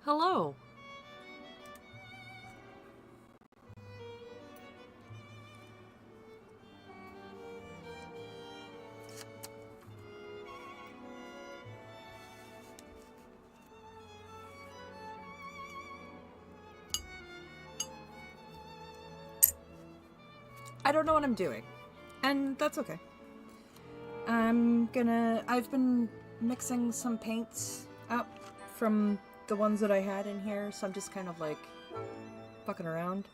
Hello. I don't know what I'm doing, and that's okay. I've been mixing some paints up from the ones that I had in here, so I'm just kind of like fucking around.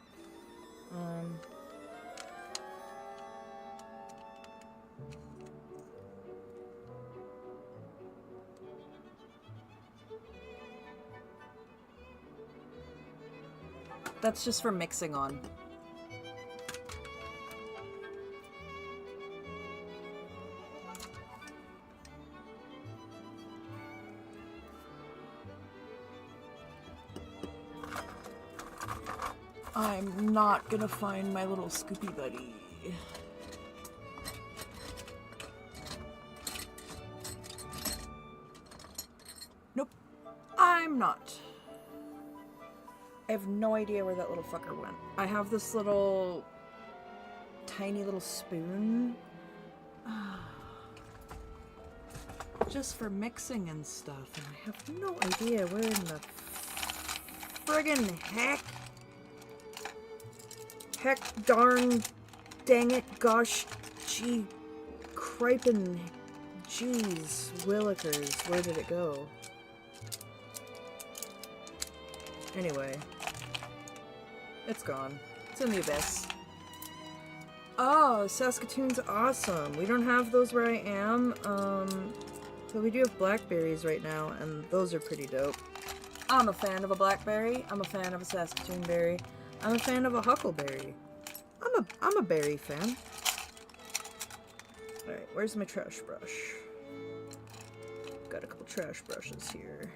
That's just for mixing on. I'm not gonna find my little Scoopy buddy. Nope, I'm not. I have no idea where that little fucker went. I have this little tiny little spoon just for mixing and stuff, and I have no idea where in the friggin' heck darn dang it gosh gee cripin' jeez willikers, where did it go? Anyway, it's gone. It's in the abyss. Oh, Saskatoon's awesome. We don't have those where I am, but we do have blackberries right now, and those are pretty dope. I'm a fan of a blackberry. I'm a fan of a Saskatoon berry. I'm a fan of a huckleberry. I'm a berry fan. Alright, where's my trash brush? Got a couple trash brushes here.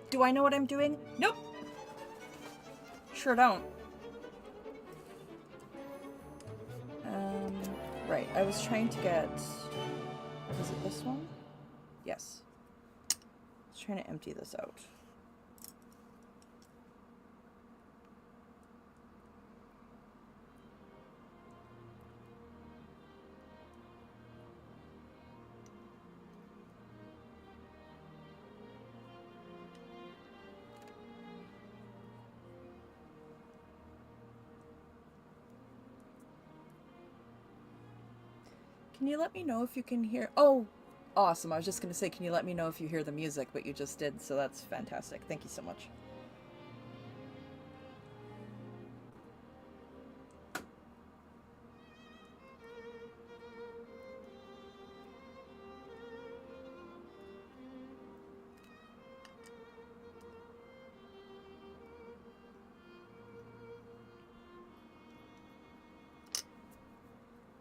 Do I know what I'm doing? Nope. Sure don't. Right, I was trying to get... Was it this one? Yes. I was trying to empty this out. Can you let me know if you can hear... Oh, awesome. I was just going to say, can you let me know if you hear the music, but you just did, so that's fantastic. Thank you so much.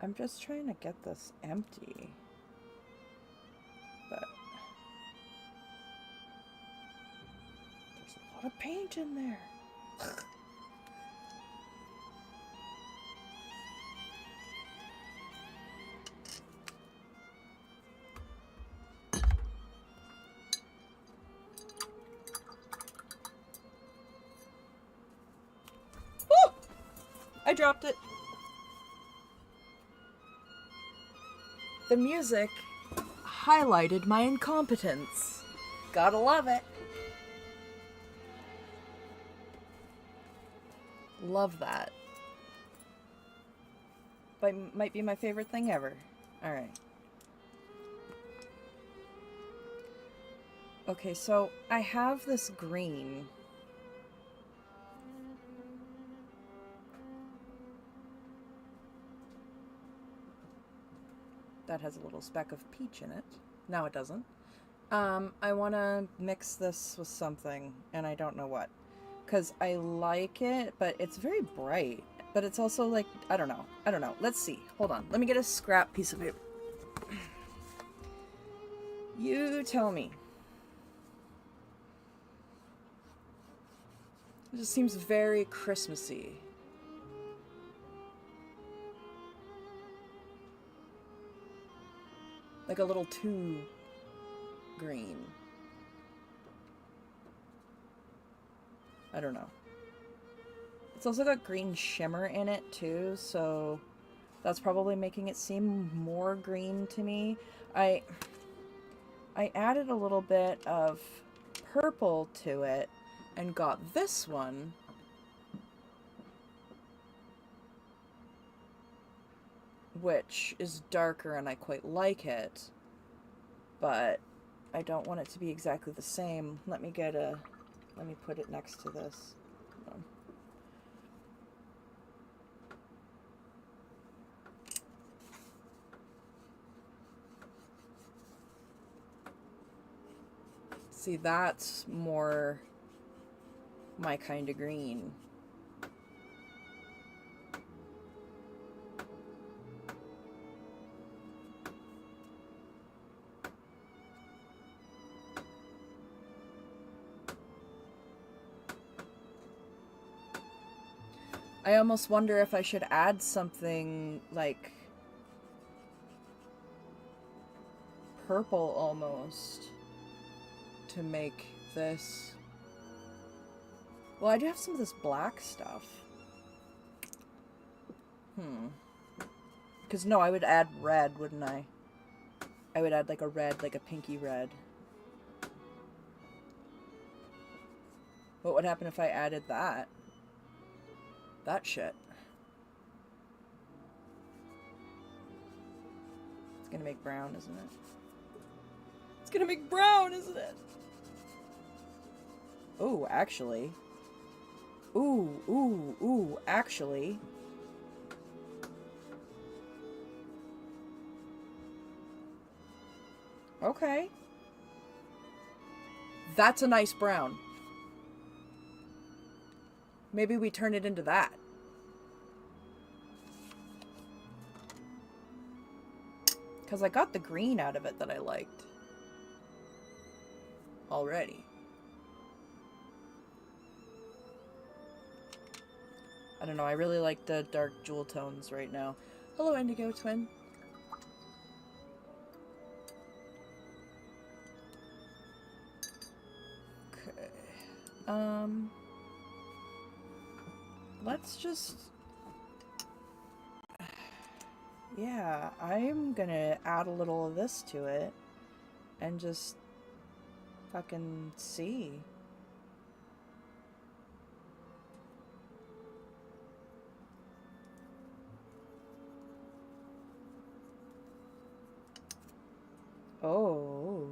I'm just trying to get this empty. But there's a lot of paint in there. Oh! I dropped it. The music highlighted my incompetence. Gotta love it. Love that. But might be my favorite thing ever. Alright. Okay, so I have this green. That has a little speck of peach in it. Now it doesn't. I want to mix this with something, and I don't know what. because I like it, but it's very bright. But it's also like, I don't know. I don't know. Let's see. Hold on. Let me get a scrap piece of paper. You tell me. It just seems very Christmassy. Like a little too green. I don't know. It's also got green shimmer in it too, so that's probably making it seem more green to me. I added a little bit of purple to it and got this one. Which is darker and I quite like it. But I don't want it to be exactly the same. Let me put it next to this. Hold on. See, that's more my kind of green. I almost wonder if I should add something like purple almost to make this. Well, I do have some of this black stuff. Because no, I would add red, wouldn't I? I would add like a red, like a pinky red. What would happen if I added that? That shit. It's gonna make brown, isn't it? It's gonna make brown, isn't it? Ooh, actually. Ooh, actually. Okay. That's a nice brown. Maybe we turn it into that. Because I got the green out of it that I liked. Already. I don't know, I really like the dark jewel tones right now. Hello, Indigo Twin. Okay. Let's just... Yeah, I'm gonna add a little of this to it. And just... fucking see. Oh.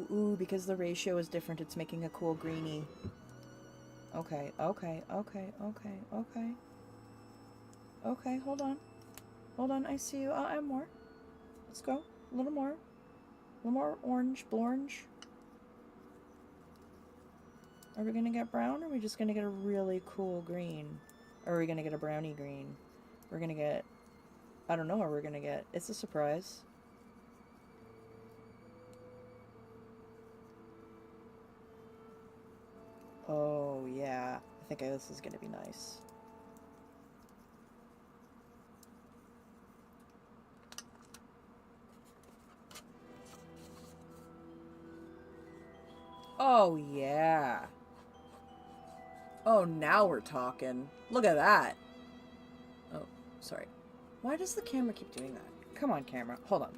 Ooh, because the ratio is different, it's making a cool greeny. Okay. Okay, hold on. Hold on, I see you. I'll add more. Let's go. A little more. A little more orange, blorange. Are we gonna get brown, or are we just gonna get a really cool green? Or are we gonna get a brownie green? We're gonna get... I don't know what we're gonna get. It's a surprise. Oh, yeah. I think this is gonna be nice. Oh, yeah. Oh, now we're talking. Look at that. Oh, sorry. Why does the camera keep doing that? Come on, camera. Hold on.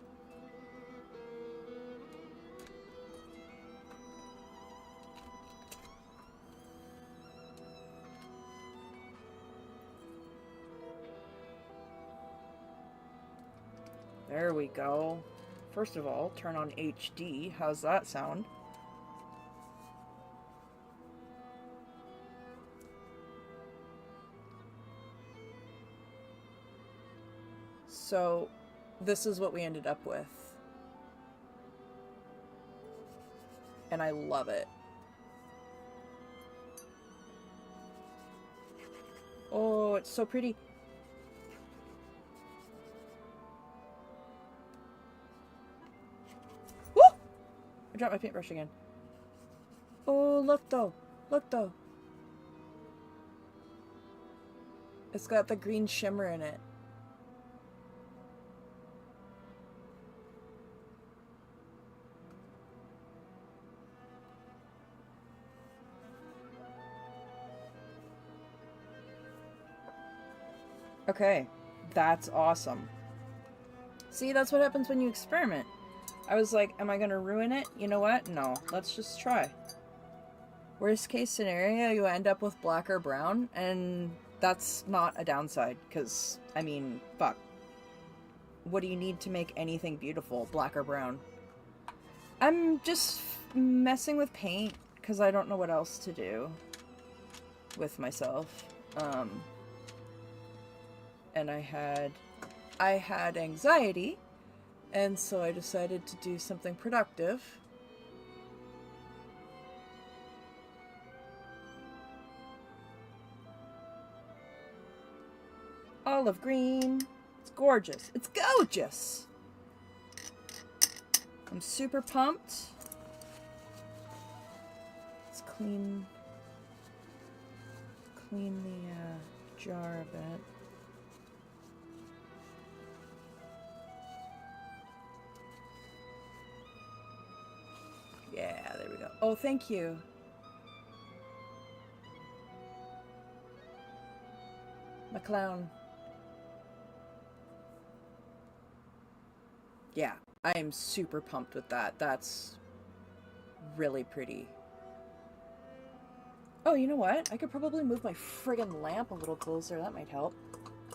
There we go. First of all, turn on HD. How's that sound? So this is what we ended up with. And I love it. Oh, it's so pretty. Woo! I dropped my paintbrush again. Oh, look though. Look though. It's got the green shimmer in it. Okay, that's awesome. See, that's what happens when you experiment. I was like, am I gonna ruin it? You know what? No, let's just try. Worst case scenario, you end up with black or brown, and that's not a downside, because, I mean, fuck. What do you need to make anything beautiful, black or brown? I'm just messing with paint, because I don't know what else to do with myself. And I had anxiety, and so I decided to do something productive. Olive green. It's gorgeous. It's gorgeous! I'm super pumped. Let's clean the jar a bit. Yeah, there we go. Oh, thank you. My clown. Yeah, I am super pumped with that. That's really pretty. Oh, you know what? I could probably move my friggin' lamp a little closer. That might help.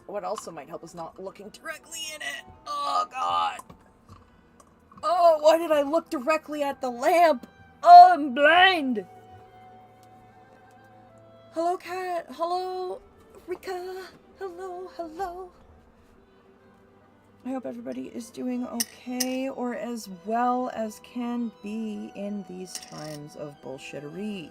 What also might help is not looking directly in it. Oh, God. Oh, why did I look directly at the lamp? Oh, I'm blind. Hello, cat. Hello, Rika. Hello, hello. I hope everybody is doing okay, or as well as can be in these times of bullshittery.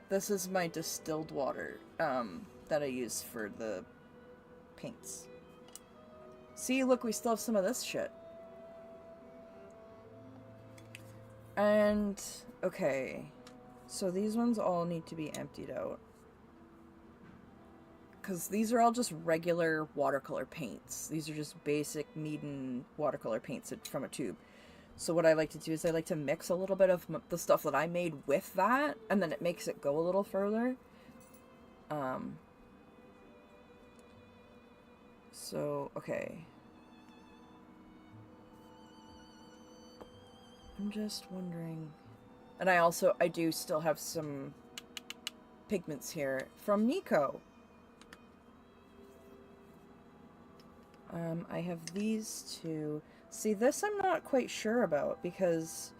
This is my distilled water that I use for the paints. See, look, we still have some of this shit. And, okay, so these ones all need to be emptied out. Because these are all just regular watercolor paints. These are just basic Meaden watercolor paints from a tube. So what I like to do is I like to mix a little bit of the stuff that I made with that, and then it makes it go a little further. So, okay. I'm just wondering... And I do still have some pigments here from Nico. I have these two. See, this I'm not quite sure about because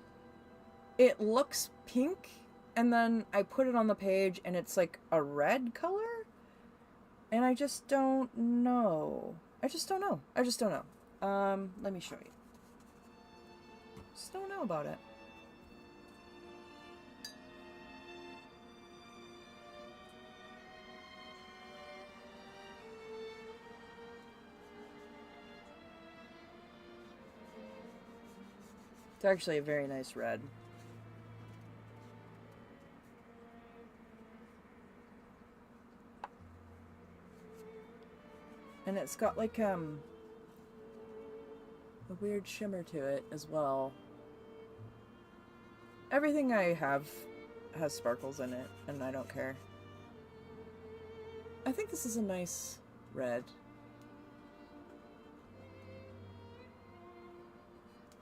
it looks pink, and then I put it on the page and it's like a red color? And I just don't know. I just don't know. Let me show you. Just don't know about it. It's actually a very nice red. And it's got like a weird shimmer to it as well. Everything I have has sparkles in it, and I don't care. I think this is a nice red.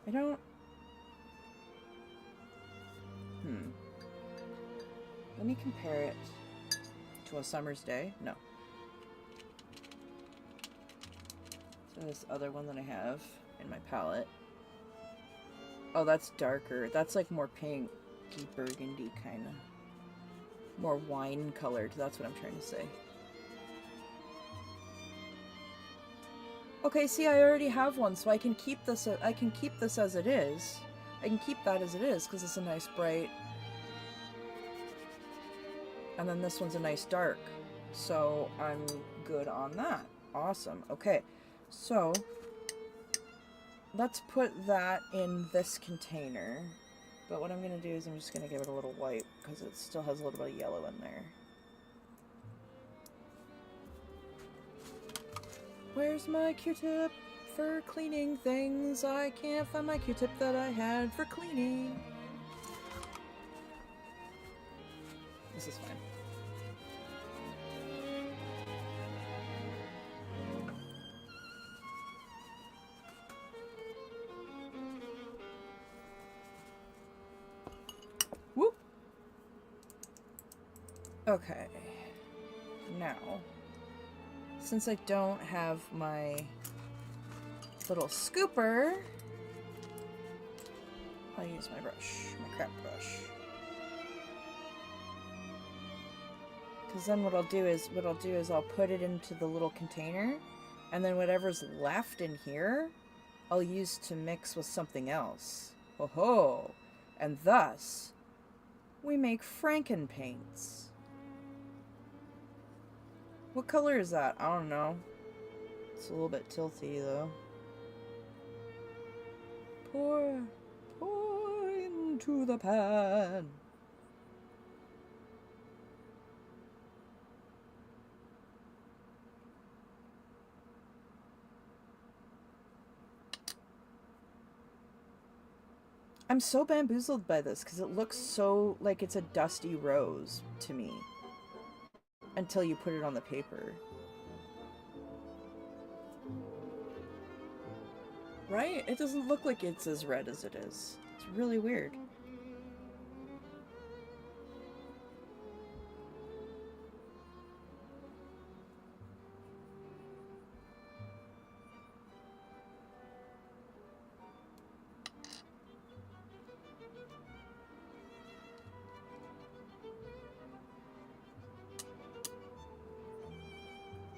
I don't... Let me compare it to a summer's day. No. So this other one that I have in my palette. Oh, that's darker. That's like more pink, burgundy kind of. more wine colored. That's what I'm trying to say. Okay, see, I already have one, so I can keep this. I can keep this as it is. I can keep that as it is because it's a nice bright. And then this one's a nice dark. So I'm good on that. Awesome. Okay, so let's put that in this container. But what I'm going to do is I'm just going to give it a little wipe because it still has a little bit of yellow in there. Where's my Q-tip for cleaning things? I can't find my Q-tip that I had for cleaning. This is fine. Whoop! Okay. Now, since I don't have my little scooper, I'll use my brush, my crap brush. Because then what I'll do is I'll put it into the little container, and then whatever's left in here, I'll use to mix with something else. Ho ho! And thus, we make Frankenpaints. What color is that? I don't know. It's a little bit tilty though. Pour into the pan. I'm so bamboozled by this because it looks so like it's a dusty rose to me until you put it on the paper. Right? It doesn't look like it's as red as it is. It's really weird.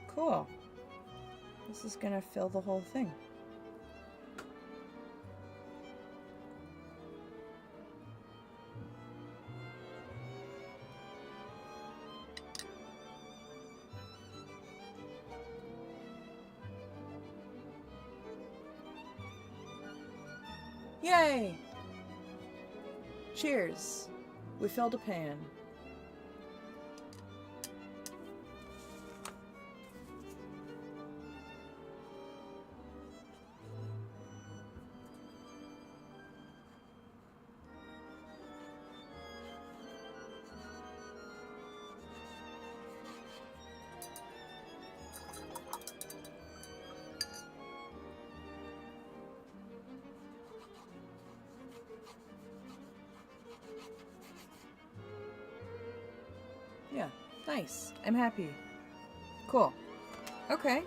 Cool. This is gonna fill the whole thing. Yay! Cheers! We filled a pan. Yeah, nice. I'm happy. Cool. Okay.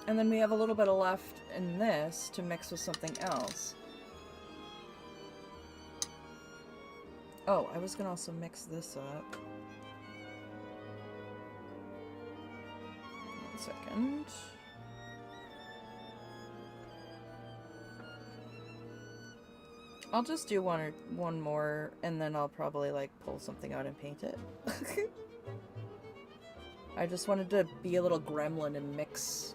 And then we have a little bit of left in this to mix with something else. Oh, I was gonna also mix this up. 1 second. I'll just do one more, and then I'll probably like pull something out and paint it. I just wanted to be a little gremlin and mix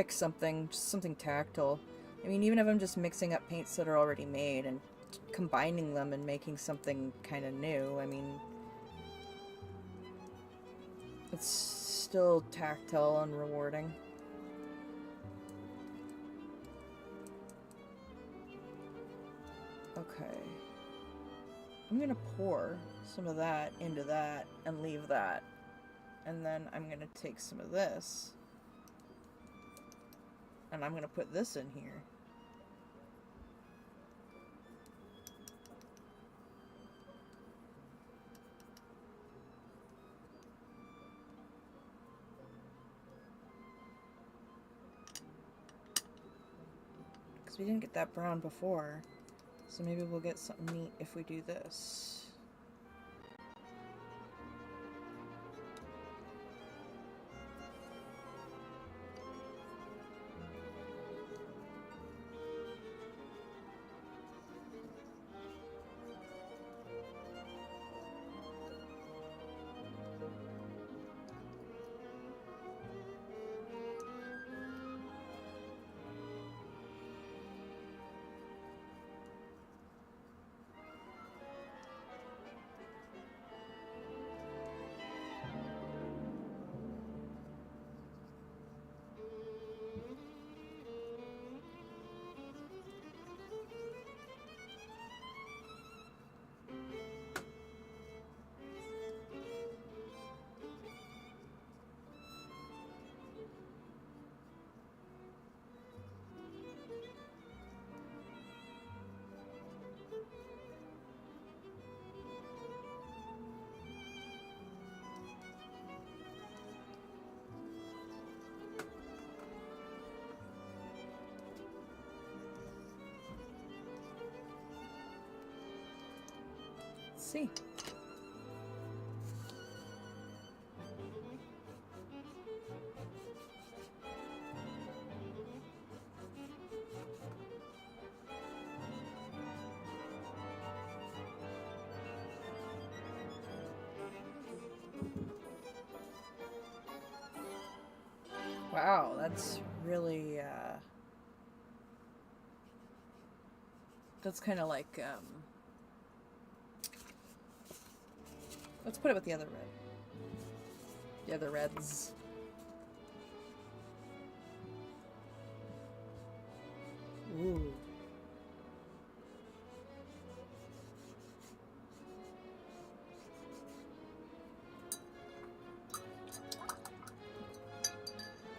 something, just something tactile. I mean, even if I'm just mixing up paints that are already made and combining them and making something kind of new, I mean, it's still tactile and rewarding. Okay. I'm gonna pour some of that into that and leave that. And then I'm gonna take some of this and I'm gonna put this in here. Because we didn't get that brown before. So maybe we'll get something neat if we do this. See. Wow, that's really that's kind of like let's put it with the other red. The other reds. Ooh.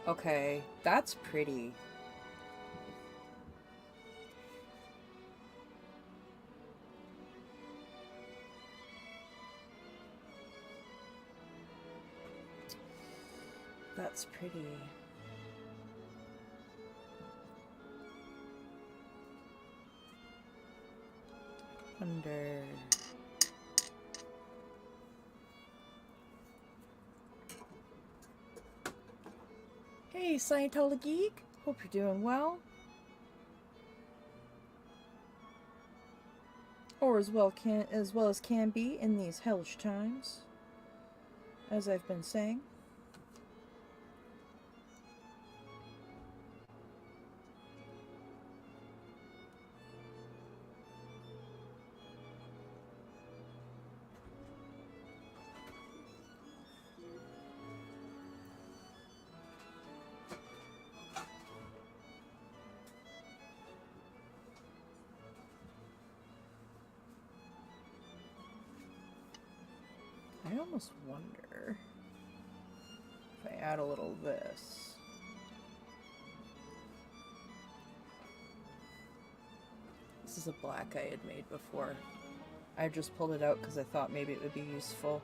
Okay, that's pretty. That's pretty. Under. Hey, Scientology Geek. Hope you're doing well. Or as well as can be in these hellish times, as I've been saying. I almost wonder if I add a little of this. This is a black I had made before. I just pulled it out because I thought maybe it would be useful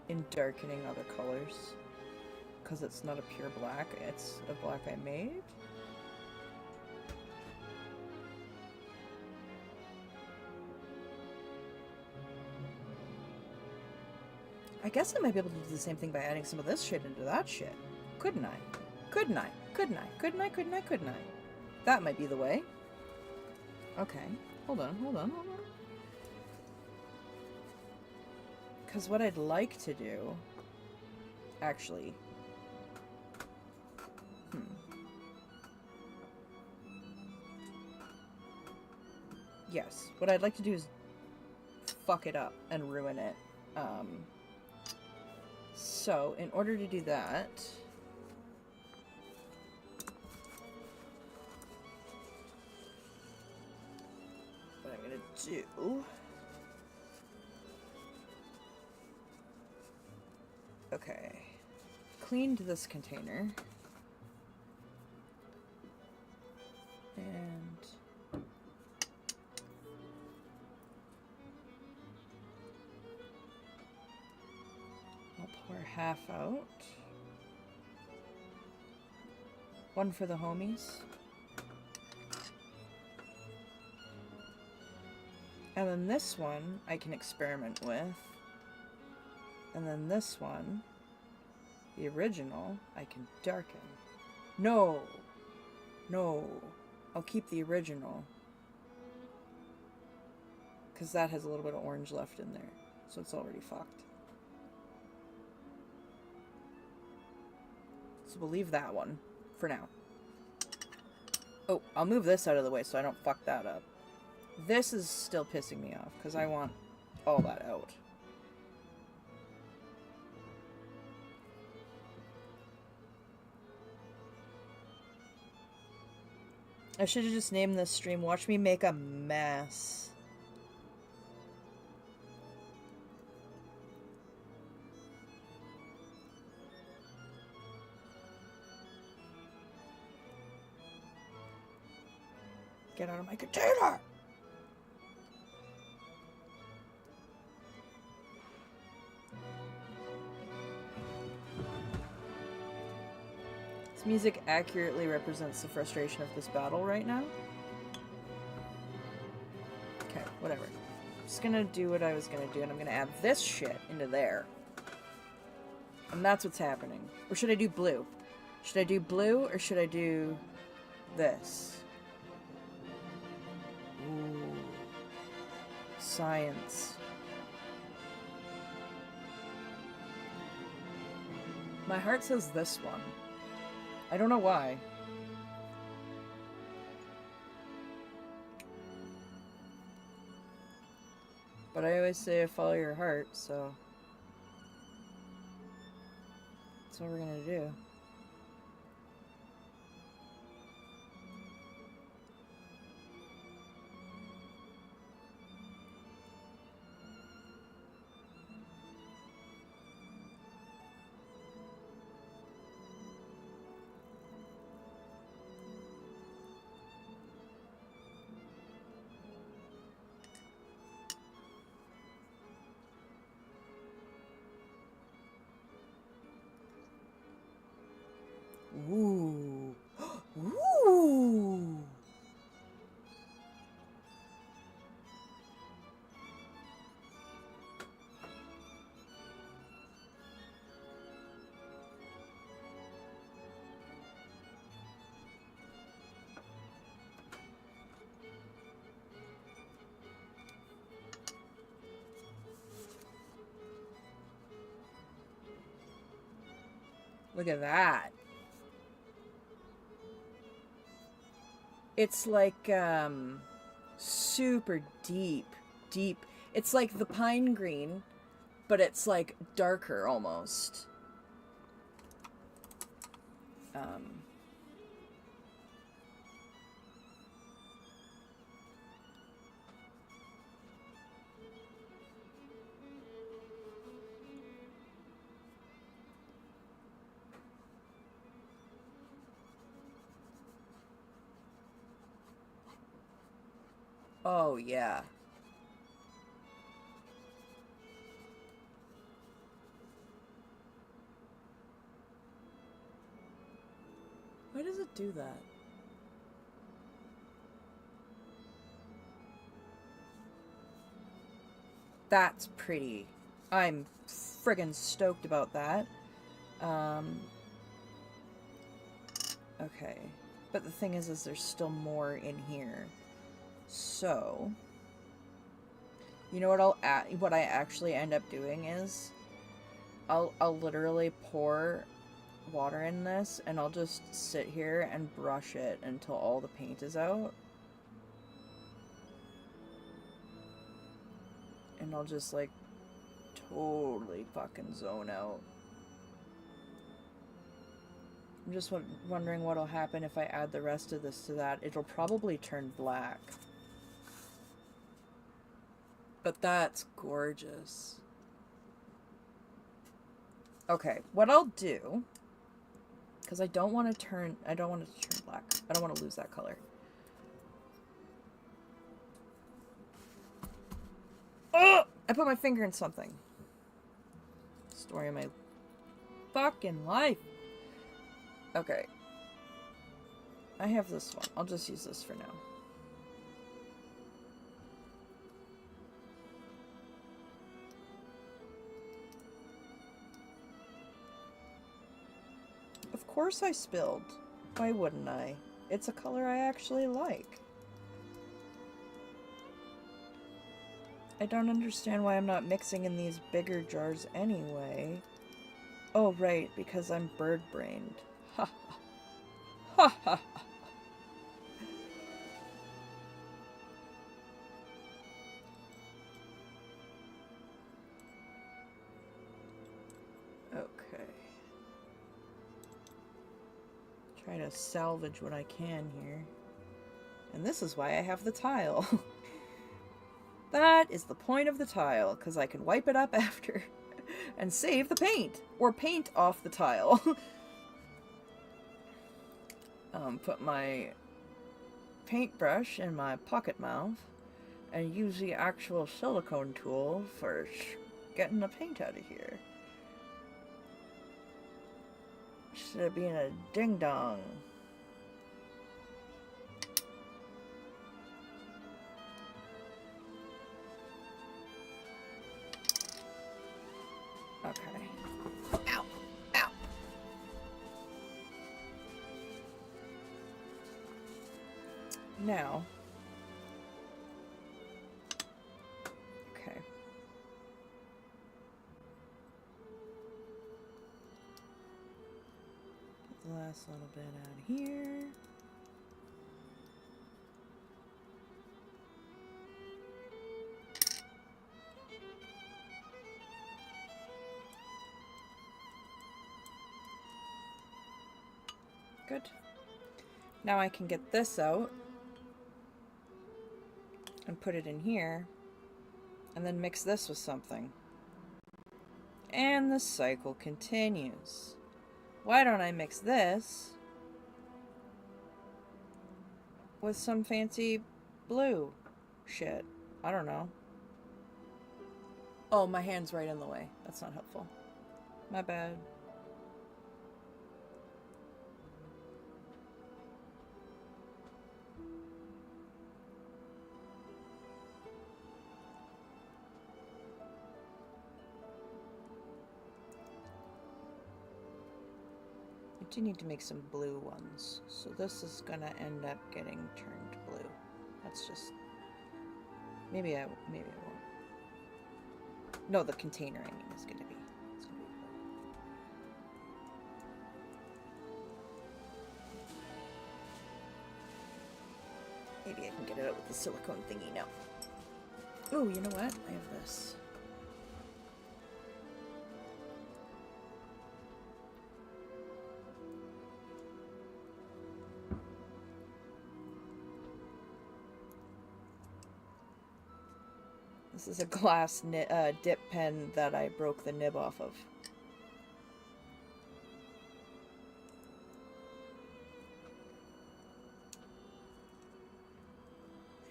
in darkening other colors. Because it's not a pure black, it's a black I made. I guess I might be able to do the same thing by adding some of this shit into that shit. Couldn't I? Couldn't I? Couldn't I? Couldn't I? Couldn't I? Couldn't I? That might be the way. Okay. Hold on, hold on, hold on. Because what I'd like to do... Actually... Yes. What I'd like to do is fuck it up and ruin it. So, in order to do that... What I'm gonna do... Okay. Cleaned this container. And... I'll pour half out. One for the homies. And then this one I can experiment with. And then this one, the original, I can darken. No! No. I'll keep the original. Because that has a little bit of orange left in there. So it's already fucked. So we'll leave that one for now. Oh, I'll move this out of the way so I don't fuck that up. This is still pissing me off because I want all that out. I should have just named this stream "Watch Me Make a Mess." Get out of my container! This music accurately represents the frustration of this battle right now. Okay, whatever. I'm just gonna do what I was gonna do, and I'm gonna add this shit into there. And that's what's happening. Or should I do blue? Should I do blue, or should I do this? Ooh. Science. My heart says this one. I don't know why. But I always say follow your heart, so that's what we're gonna do. Ooh. Ooh. Look at that. It's like, super deep. It's like the pine green, but it's like darker almost. Oh, yeah. Why does it do that? That's pretty. I'm friggin' stoked about that. Okay. But the thing is there's still more in here. So, you know what what I actually end up doing is I'll literally pour water in this and I'll just sit here and brush it until all the paint is out. And I'll just like totally fucking zone out. I'm just wondering what'll happen if I add the rest of this to that. It'll probably turn black. But that's gorgeous. Okay, what I'll do, because I don't want it to turn black. I don't want to lose that color. Oh! I put my finger in something. Story of my fucking life. Okay. I have this one. I'll just use this for now. course I spilled. Why wouldn't I? It's a color I actually like. I don't understand why I'm not mixing in these bigger jars anyway. Oh, right, because I'm bird-brained. Ha ha. Ha ha. Okay. Try to salvage what I can here. And this is why I have the tile. That is the point of the tile, because I can wipe it up after and save the paint, or paint off the tile. Put my paintbrush in my pocket mouth and use the actual silicone tool for getting the paint out of here. Instead of being a ding-dong. Okay. Ow! Ow! Now. Okay. Get the last little bit out of here. Good. Now I can get this out and put it in here and then mix this with something. And the cycle continues. Why don't I mix this with some fancy blue shit? I don't know. Oh, my hand's right in the way. That's not helpful. My bad. I do need to make some blue ones. So this is gonna end up getting turned blue. That's just... Maybe I won't. No, the container I mean is gonna be blue. Maybe I can get it out with the silicone thingy now. Oh, you know what? I have this. This is a glass dip pen that I broke the nib off of.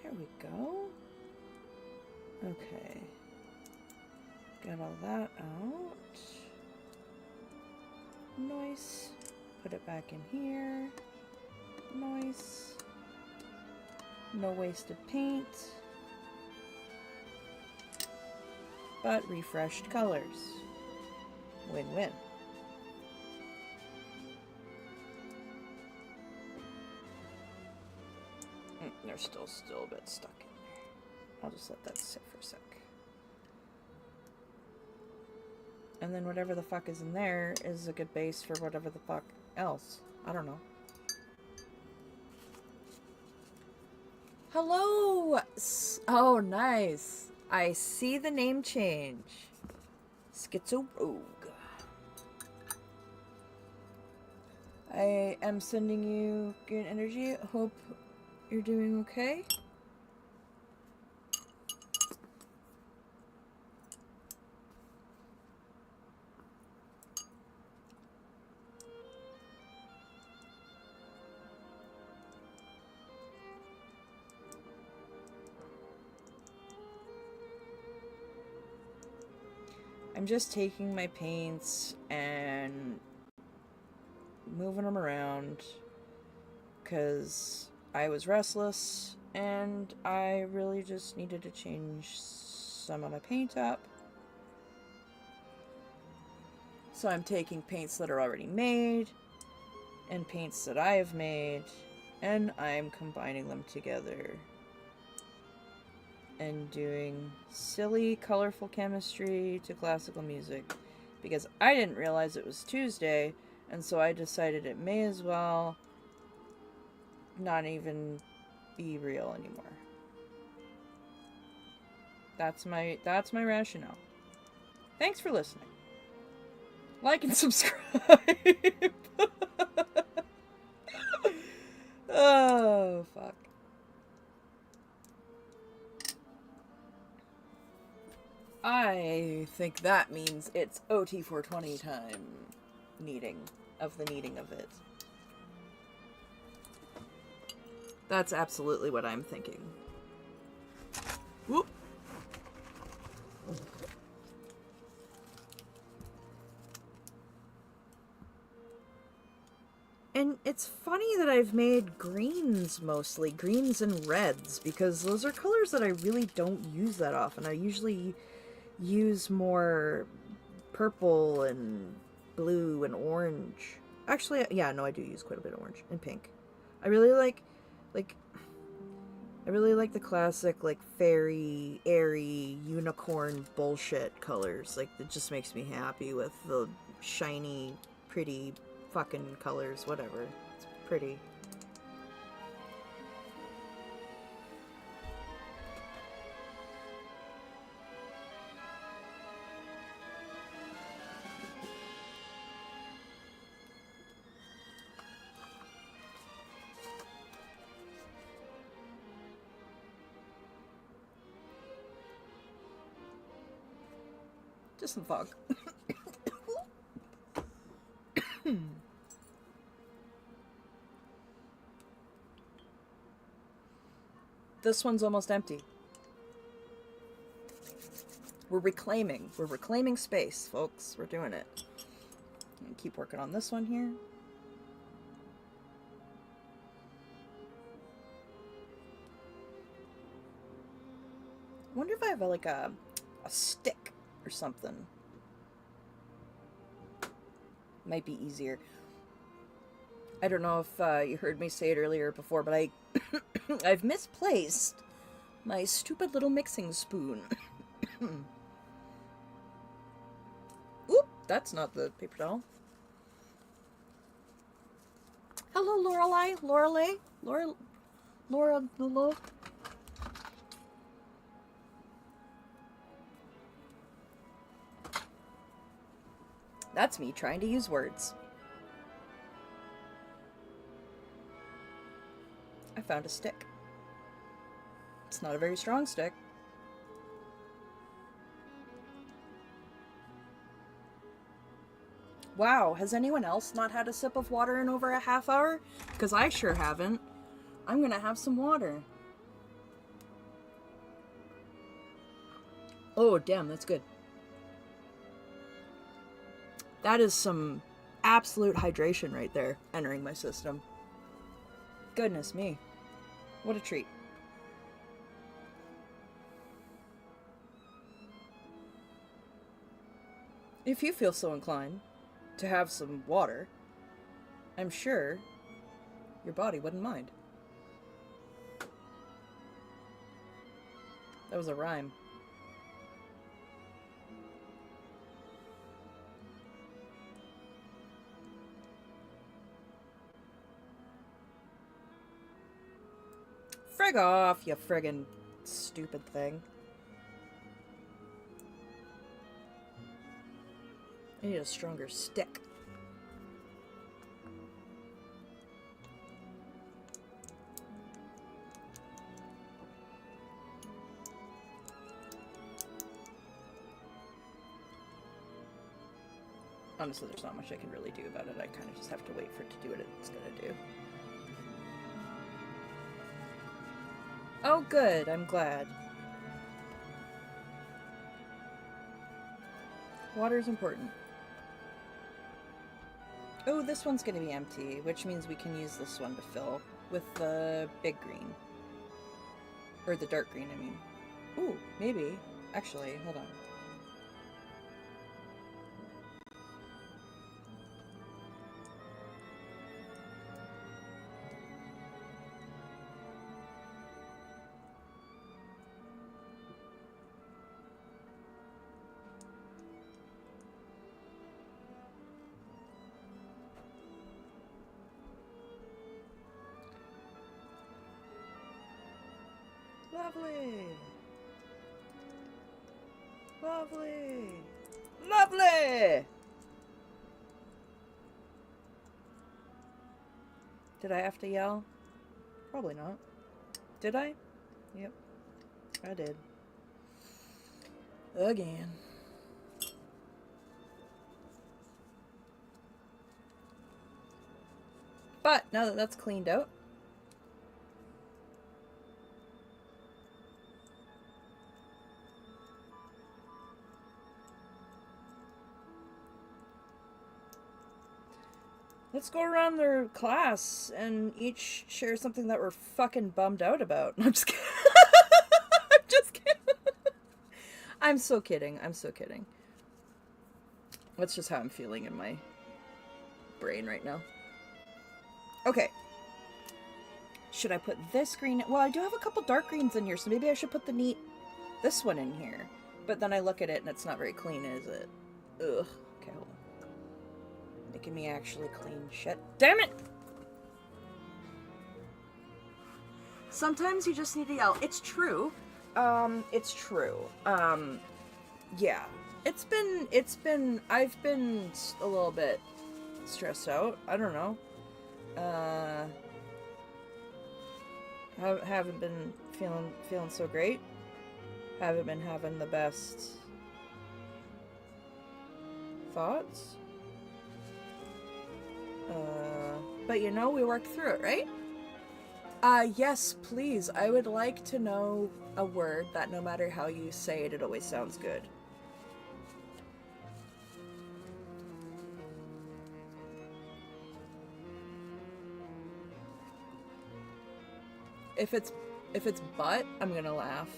There we go. Okay. Get all that out. Nice. Put it back in here. Nice. No wasted paint. But refreshed colors. Win-win. They're still a bit stuck in there. I'll just let that sit for a sec. And then whatever the fuck is in there is a good base for whatever the fuck else. I don't know. Hello! Oh, nice. I see the name change. Schizo Rogue. I am sending you good energy. Hope you're doing okay. I'm just taking my paints and moving them around because I was restless and I really just needed to change some of my paint up. So I'm taking paints that are already made and paints that I have made, and I'm combining them together and doing silly, colorful chemistry to classical music, because I didn't realize it was Tuesday, and so I decided it may as well not even be real anymore. That's my rationale. Thanks for listening. Like and subscribe. Oh, fuck. I think that means it's OT420 time. Kneading of it. That's absolutely what I'm thinking. Whoop. And it's funny that I've made greens mostly, greens and reds, because those are colors that I really don't use that often. I usually use more purple and blue and orange. Actually, yeah, no, I do use quite a bit of orange and pink. I really like the classic, like, fairy, airy, unicorn bullshit colors. Like, it just makes me happy with the shiny, pretty fucking colors, whatever. It's pretty. Just some fog. This one's almost empty. We're reclaiming space, folks. We're doing it. And keep working on this one here. I wonder if I have like a stick or something. Might be easier. I don't know if you heard me say it earlier before, but I've misplaced my stupid little mixing spoon. Oop, that's not the paper towel. Hello, Lorelei. Laura. That's me trying to use words. I found a stick. It's not a very strong stick. Wow, has anyone else not had a sip of water in over a half hour? Because I sure haven't. I'm gonna have some water. Oh, damn, that's good. That is some absolute hydration right there, entering my system. Goodness me. What a treat. If you feel so inclined to have some water, I'm sure your body wouldn't mind. That was a rhyme. Frig off, you friggin' stupid thing. I need a stronger stick. Honestly, there's not much I can really do about it. I kind of just have to wait for it to do what it's gonna do. Oh, good. I'm glad. Water is important. Oh, this one's going to be empty, which means we can use this one to fill with the big green. Or the dark green, I mean. Ooh, maybe. Actually, hold on. Lovely. Lovely. Lovely! Did I have to yell? Probably not. Did I? Yep. I did. Again. But now that that's cleaned out, let's go around their class and each share something that we're fucking bummed out about. I'm just kidding. I'm just kidding. I'm so kidding. I'm so kidding. That's just how I'm feeling in my brain right now. Okay. Should I put this green? Well, I do have a couple dark greens in here, so maybe I should put this one in here. But then I look at it and it's not very clean, is it? Ugh. Okay, hold on. Making me actually clean shit. Damn it! Sometimes you just need to yell. It's true. It's true. Yeah. I've been a little bit stressed out. I don't know. Haven't been feeling so great. Haven't been having the best thoughts. But you know, we worked through it, right? Yes, please. I would like to know a word that no matter how you say it, it always sounds good. If it's butt, I'm gonna laugh.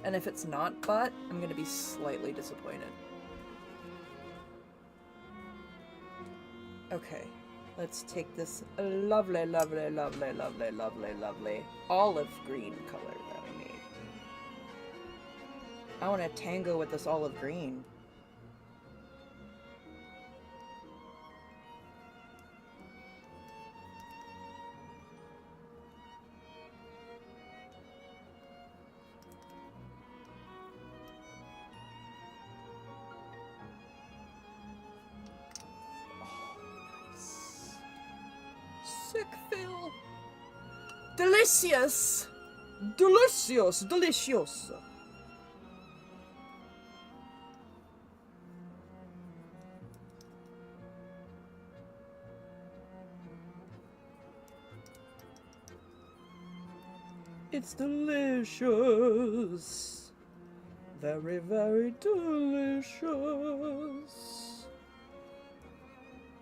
And if it's not butt, I'm gonna be slightly disappointed. Okay, let's take this lovely, lovely, lovely, lovely, lovely, lovely olive green color that we made. I want to tango with this olive green. Sick Phil. Delicious. Delicious. Delicious. It's delicious. Very, very delicious.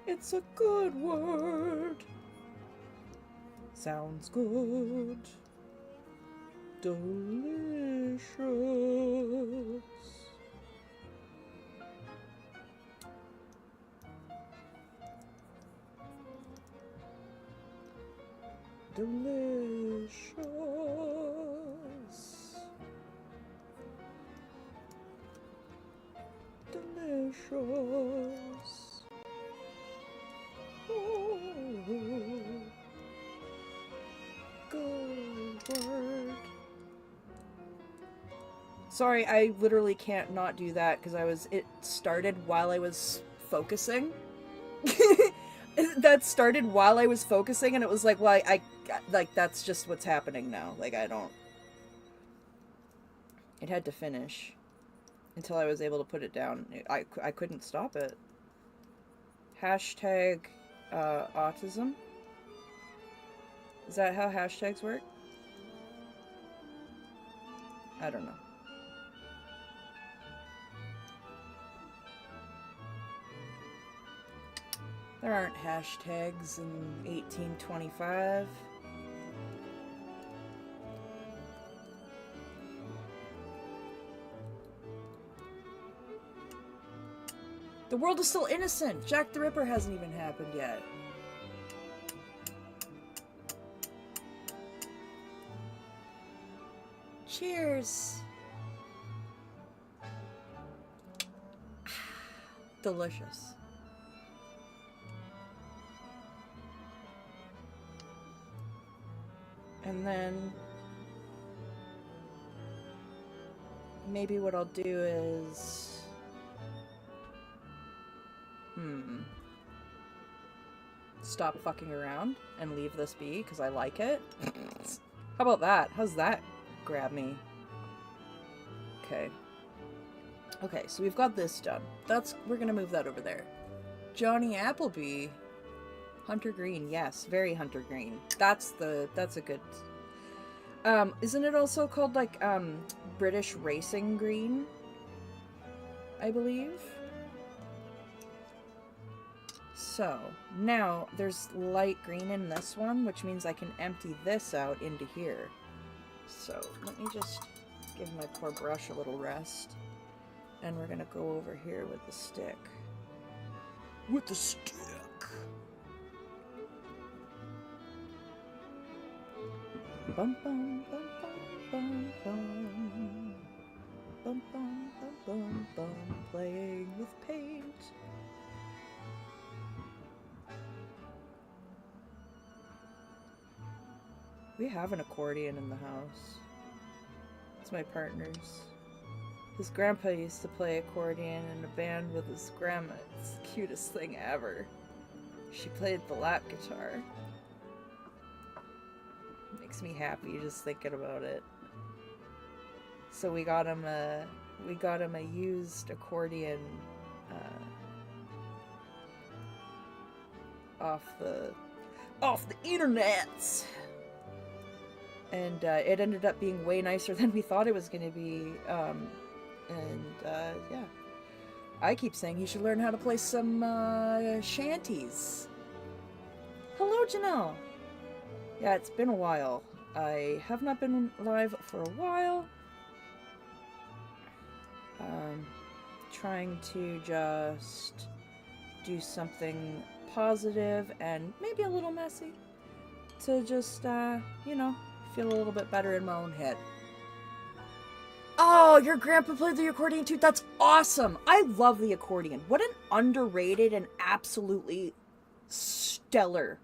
It's a good word. Sounds good. Delicious. Delicious. Delicious. Oh, good word. Sorry, I literally can't not do that because it started while I was focusing. That started while I was focusing and it was like, well, I like, that's just what's happening now. Like, I don't... It had to finish until I was able to put it down. I couldn't stop it. Hashtag, autism? Is that how hashtags work? I don't know. There aren't hashtags in 1825. The world is still innocent. Jack the Ripper hasn't even happened yet. Cheers. Delicious. And then maybe what I'll do is... Stop fucking around and leave this be, because I like it. How about that? How's that grab me? Okay. Okay, so we've got this done. We're gonna move that over there. Johnny Appleby. Hunter Green, yes. Very Hunter Green. That's a good... isn't it also called, like, British Racing Green? I believe? So, now, there's light green in this one, which means I can empty this out into here. So, let me just give my poor brush a little rest. And we're gonna go over here with the stick. With the stick! Bum bum bum bum bum bum bum bum bum bum, playing with paint. We have an accordion in the house. It's my partner's. His grandpa used to play accordion in a band with his grandma. It's the cutest thing ever. She played the lap guitar. Makes me happy just thinking about it. So we got him a used accordion off the internets. And it ended up being way nicer than we thought it was going to be. Yeah. I keep saying he should learn how to play some shanties. Hello, Janelle. Yeah, it's been a while. I have not been live for a while. Trying to just do something positive and maybe a little messy to just, you know, feel a little bit better in my own head. Oh, your grandpa played the accordion too? That's awesome! I love the accordion. What an underrated and absolutely stellar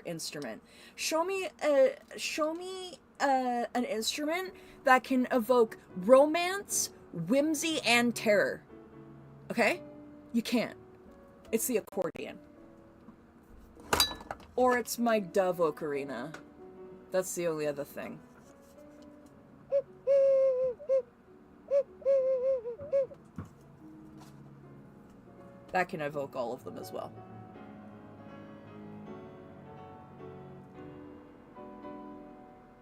instrument. Show me an instrument that can evoke romance, whimsy, and terror. Okay? You can't. It's the accordion. Or it's my dove ocarina. That's the only other thing. That can evoke all of them as well.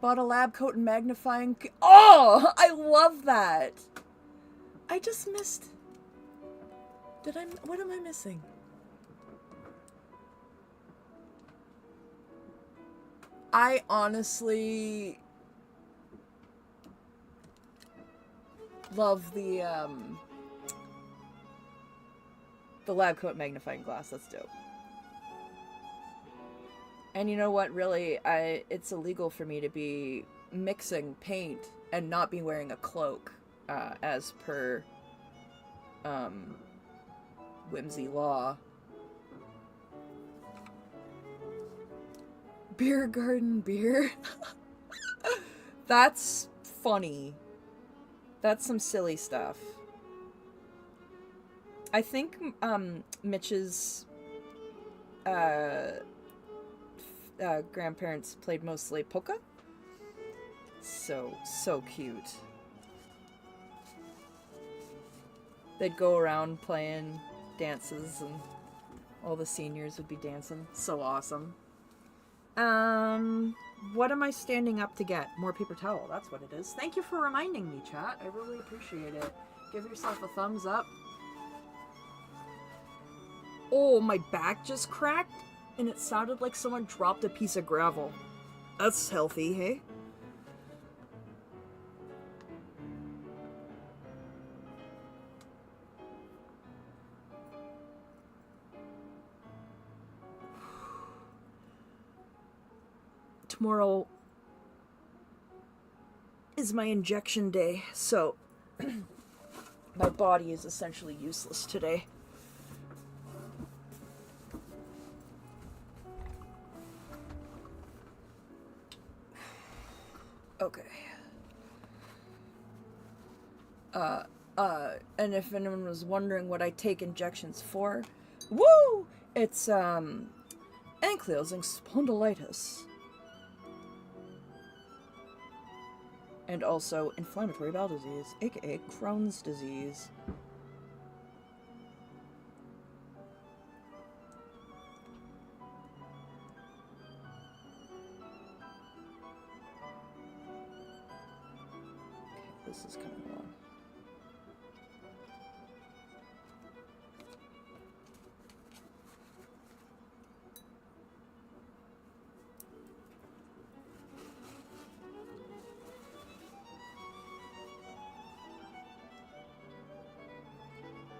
Bought a lab coat and magnifying... Oh! I love that! I just missed... What am I missing? I honestly... love the lab coat magnifying glass. That's dope. And you know what, really, it's illegal for me to be mixing paint and not be wearing a cloak, as per, whimsy law. Beer garden beer? That's funny. That's some silly stuff. I think, Mitch's, grandparents played mostly polka. So cute. They'd go around playing dances and all the seniors would be dancing. So awesome. What am I standing up to get? More paper towel, that's what it is. Thank you for reminding me, chat. I really appreciate it. Give yourself a thumbs up. Oh, my back just cracked? And it sounded like someone dropped a piece of gravel. That's healthy, hey? Tomorrow is my injection day, so my body is essentially useless today. Okay. And if anyone was wondering what I take injections for, woo! It's, ankylosing spondylitis. And also inflammatory bowel disease, aka Crohn's disease. Okay, this is coming along.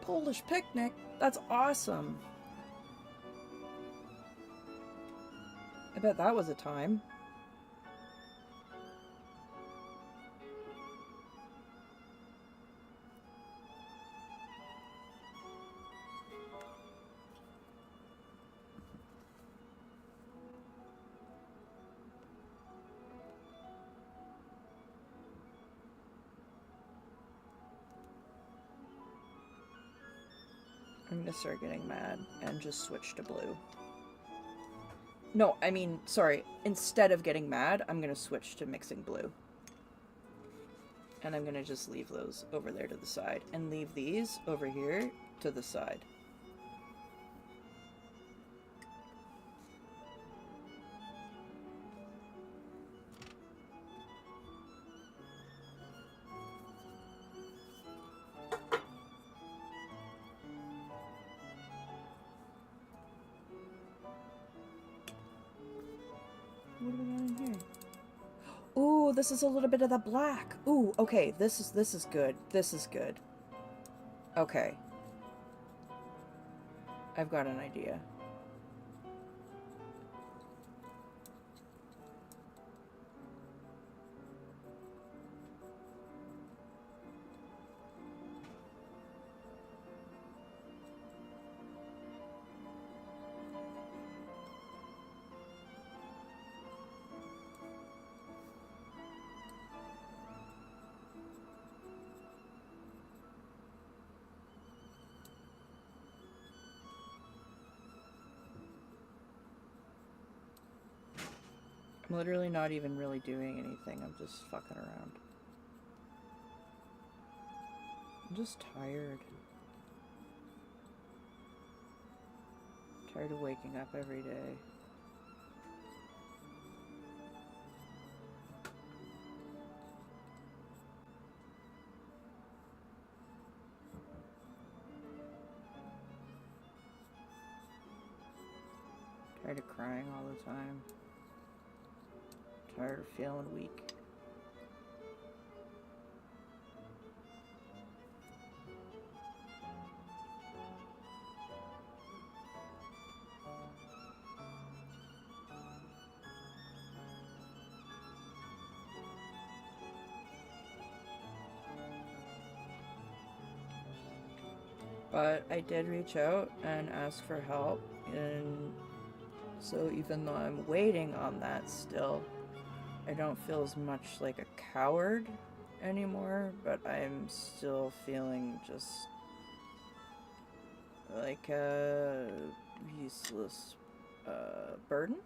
Polish picnic? That's awesome. I bet that was a time. I'm gonna start getting mad and just switch to blue. No, I mean, sorry. Instead of getting mad, I'm gonna switch to mixing blue. And I'm gonna just leave those over there to the side. And leave these over here to the side. What do we got in here? Ooh, this is a little bit of the black. Ooh, okay, this is good. This is good. Okay. I've got an idea. I'm literally not even really doing anything. I'm just fucking around. I'm just tired. Tired of waking up every day. Tired of crying all the time. Tired of feeling weak. But I did reach out and ask for help, and so even though I'm waiting on that still, I don't feel as much like a coward anymore, but I'm still feeling just like a useless burden.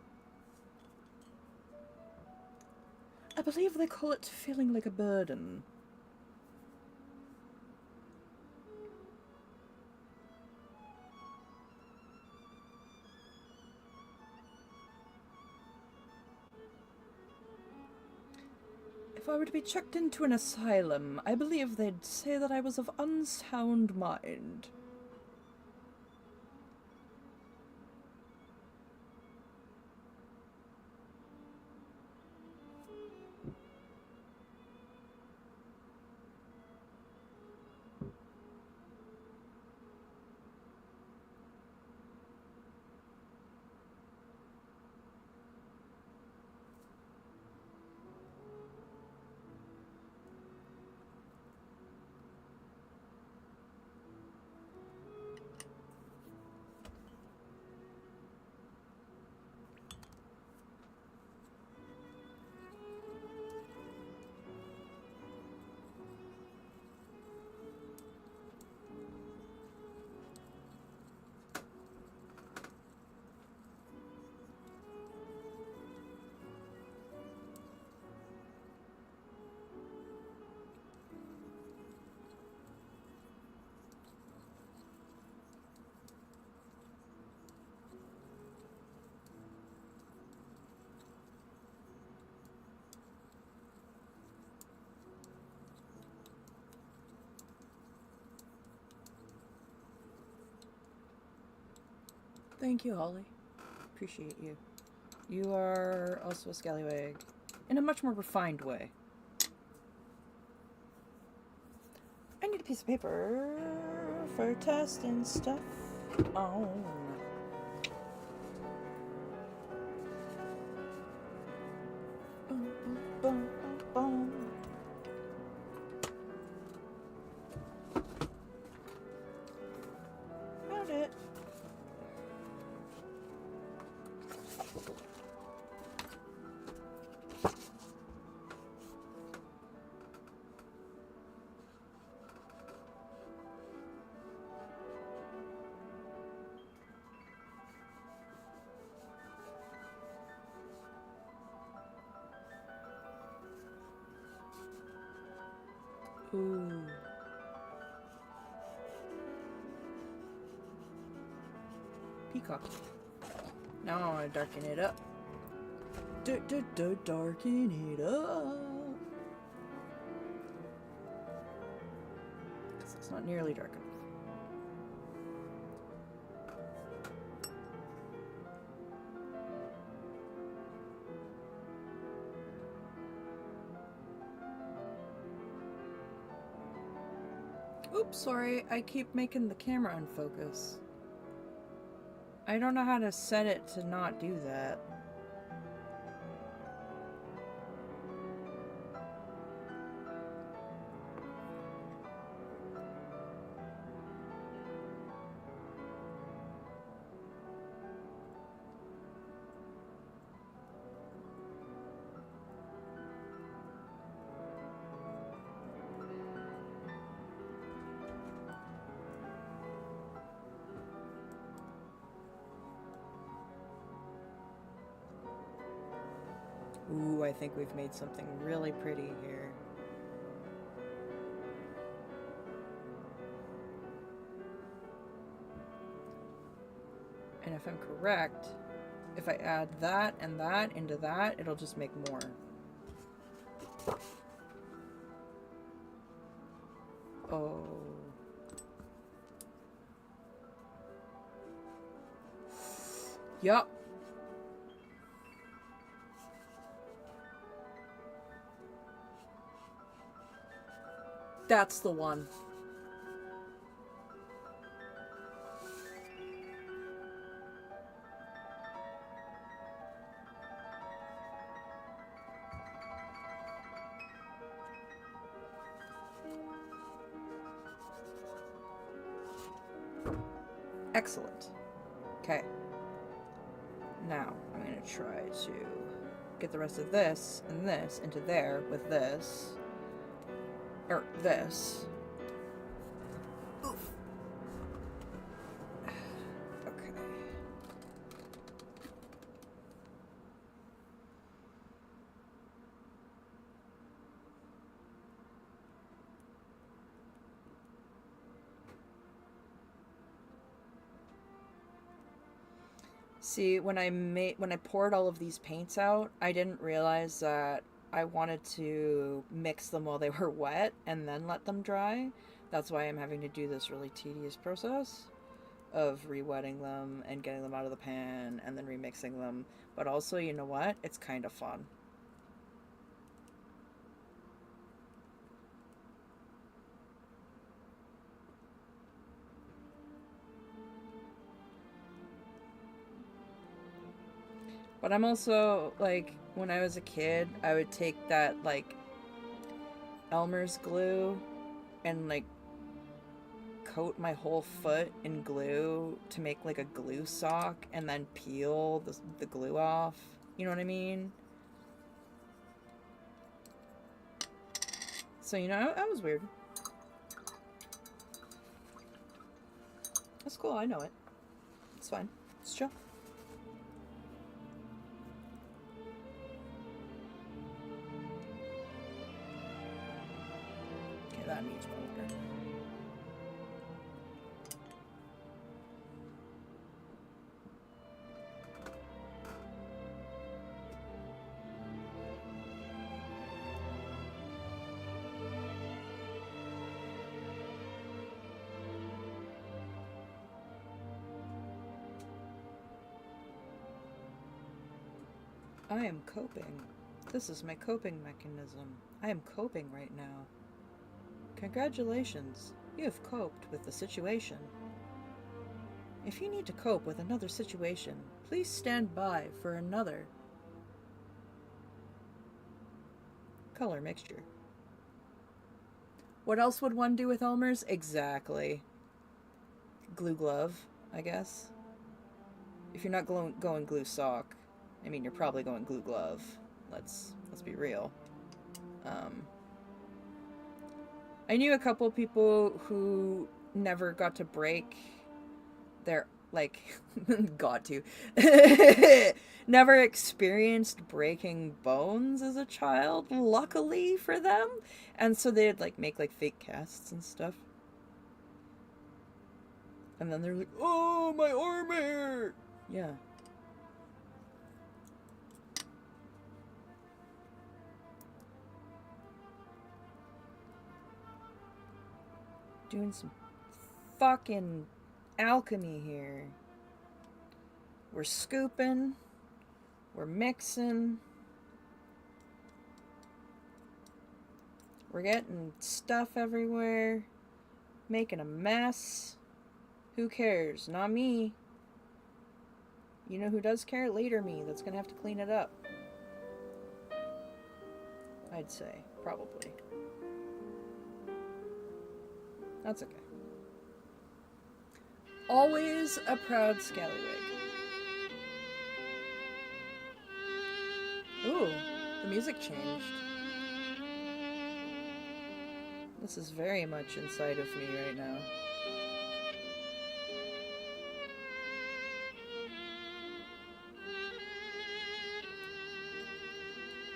I believe they call it feeling like a burden. If I were to be chucked into an asylum, I believe they'd say that I was of unsound mind. Thank you, Holly. Appreciate you. You are also a scallywag in a much more refined way. I need a piece of paper for testing stuff on. Boom, boom, boom, boom. Found it. Ooh. Peacock. Now I want to darken it up. Darken it up. Because it's not nearly dark enough. Oops, sorry. I keep making the camera unfocus. I don't know how to set it to not do that. Ooh, I think we've made something really pretty here. And if I'm correct, if I add that and that into that, it'll just make more. Oh. Yup. That's the one. Excellent. Okay. Now, I'm going to try to get the rest of this and this into there with this. Or this. Oof. Okay. See, when I poured all of these paints out, I didn't realize that I wanted to mix them while they were wet and then let them dry. That's why I'm having to do this really tedious process of re-wetting them and getting them out of the pan and then remixing them. But also, you know what? It's kind of fun. But I'm also, like, when I was a kid, I would take that, like, Elmer's glue and, like, coat my whole foot in glue to make, like, a glue sock and then peel the glue off. You know what I mean? So, you know, that was weird. That's cool, I know it. It's fine. It's chill. Okay, that needs more. I am coping. This is my coping mechanism. I am coping right now. Congratulations, you have coped with the situation. If you need to cope with another situation, please stand by for another color mixture. What else would one do with Elmer's? Exactly. Glue glove, I guess. If you're not going glue sock, I mean, you're probably going glue glove. Let's be real. I knew a couple people who never got to break their, like, got to. Never experienced breaking bones as a child, luckily for them. And so they'd, like, make, like, fake casts and stuff. And then they're like, oh, my arm hair! Yeah. Doing some fucking alchemy here. We're scooping. We're mixing. We're getting stuff everywhere. Making a mess. Who cares? Not me. You know who does care? Later me. That's gonna have to clean it up. I'd say. Probably. That's okay. Always a proud scallywag. Ooh, the music changed. This is very much inside of me right now.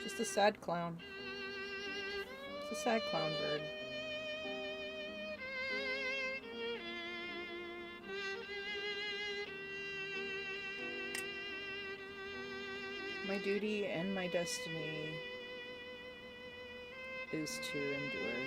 Just a sad clown. It's a sad clown bird. My duty and my destiny is to endure.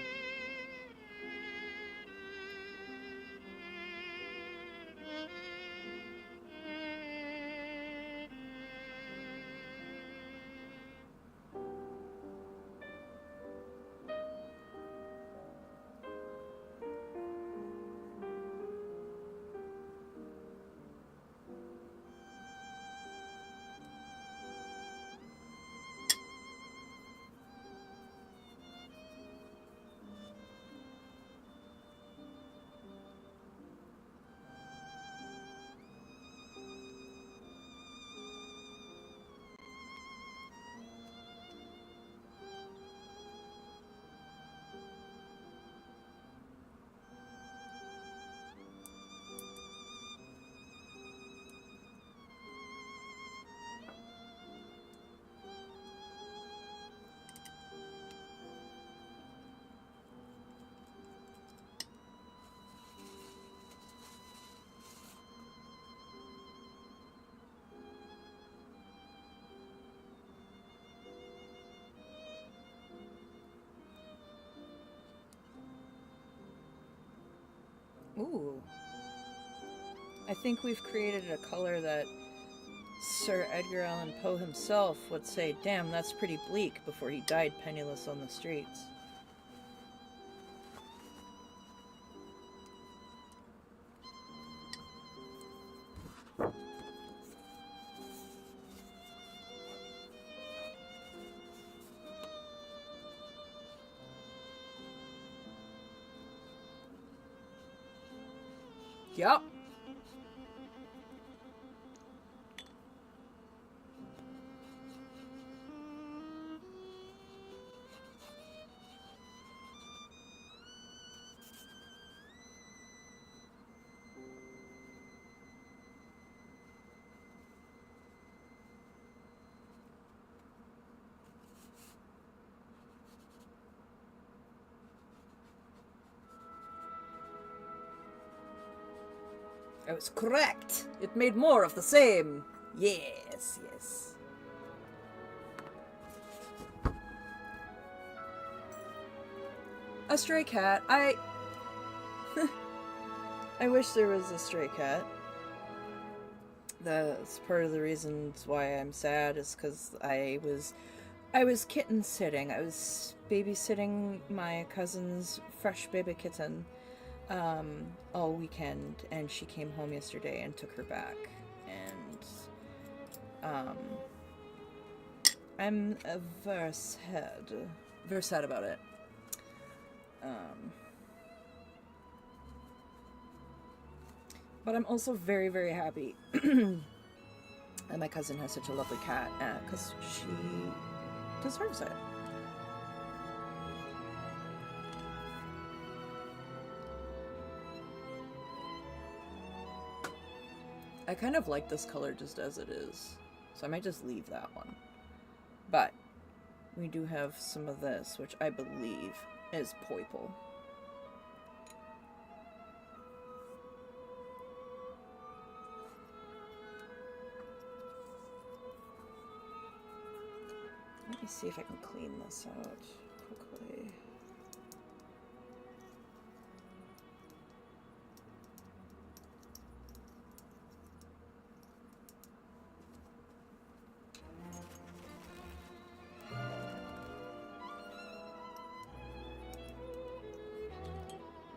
Ooh. I think we've created a color that Sir Edgar Allan Poe himself would say, damn, that's pretty bleak, before he died penniless on the streets. Yup. I was correct. It made more of the same. Yes, yes. A stray cat. I wish there was a stray cat. That's part of the reasons why I'm sad is because I was kitten sitting. I was babysitting my cousin's fresh baby kitten all weekend, and she came home yesterday and took her back. And I'm very sad about it. But I'm also very, very happy that my cousin has such a lovely cat, because she deserves it. I kind of like this color just as it is, so I might just leave that one. But we do have some of this, which I believe is purple. Let me see if I can clean this out quickly.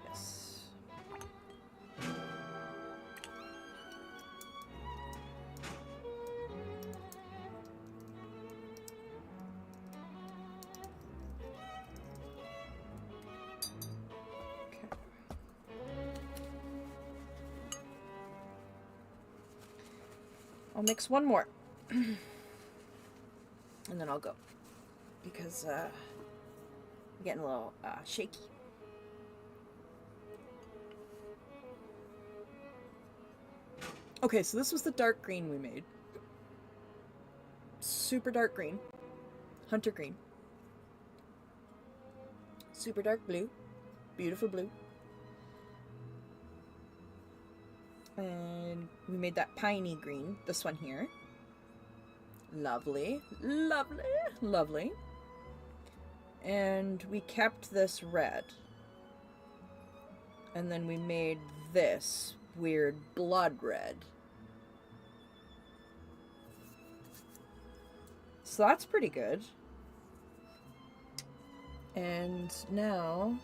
Yes. I'll mix one more and then I'll go because I'm getting a little shaky. Okay, so this was the dark green we made. Super dark green. Hunter green. Super dark blue. Beautiful blue. And we made that piney green, this one here. Lovely, lovely, lovely. And we kept this red. And then we made this weird blood red. So that's pretty good. And now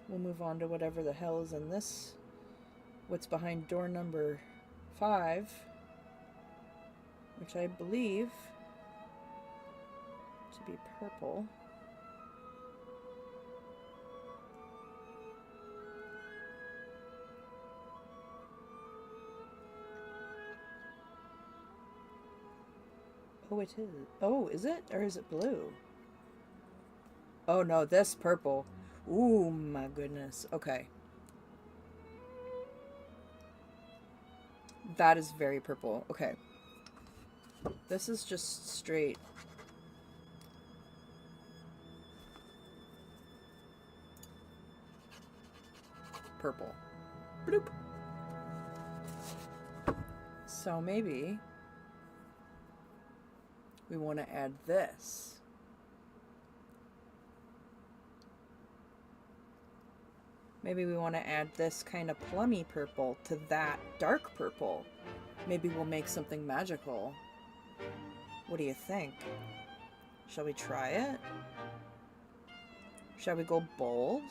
we'll move on to whatever the hell is in this. What's behind door number 5, which I believe to be purple. Oh, it is. Oh, is it? Or is it blue? Oh no, this purple. Ooh, my goodness. Okay. That is very purple. Okay. This is just straight purple. Bloop. So maybe we want to add this. Maybe we want to add this kind of plummy purple to that dark purple. Maybe we'll make something magical. What do you think? Shall we try it? Shall we go bold?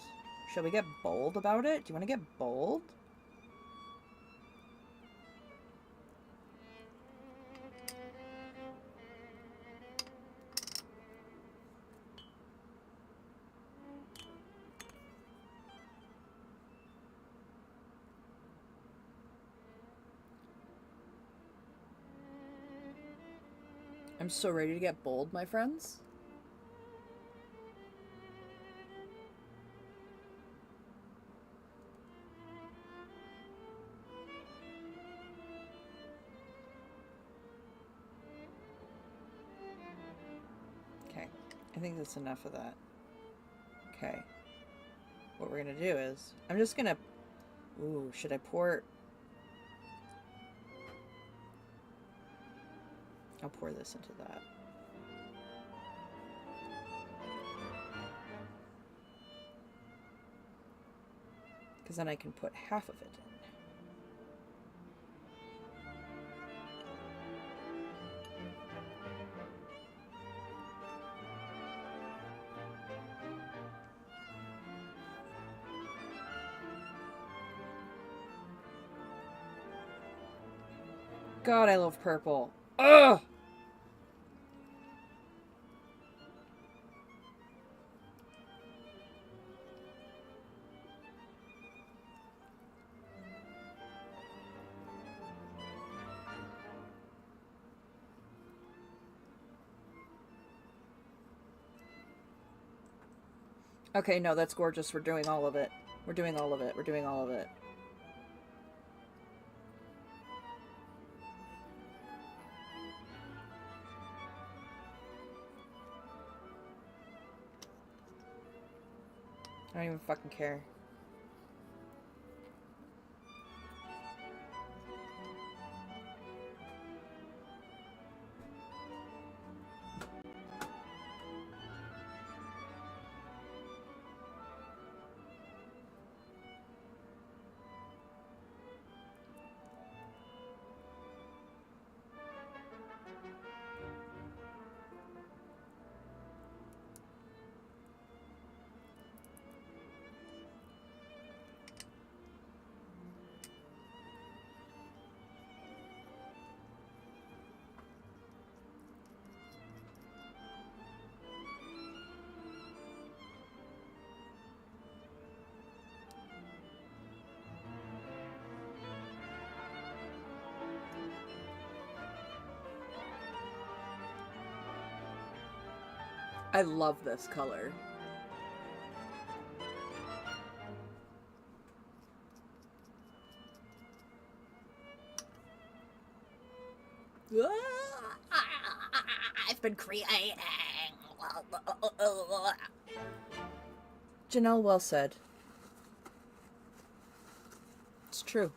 Shall we get bold about it? Do you want to get bold? I'm so ready to get bold, my friends. Okay, I think that's enough of that. Okay, what we're gonna do is, I'm just gonna, ooh, should I pour, I'll pour this into that. Because then I can put half of it in. God, I love purple. Ugh! Okay, no, that's gorgeous. We're doing all of it. We're doing all of it. We're doing all of it. I don't even fucking care. I love this color. I've been creating. Janelle, well said. It's true.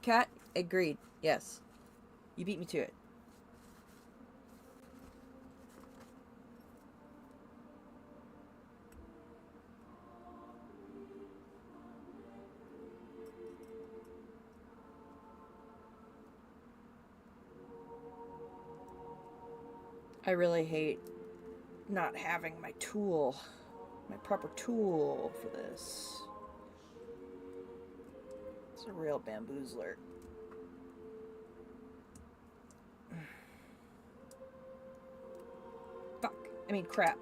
Cat, agreed. Yes. You beat me to it. I really hate not having my tool, my proper tool for this. It's a real bamboozler. Fuck. I mean, crap.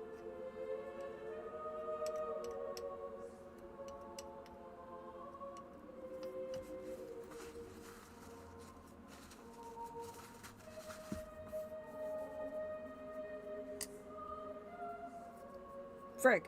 Frig.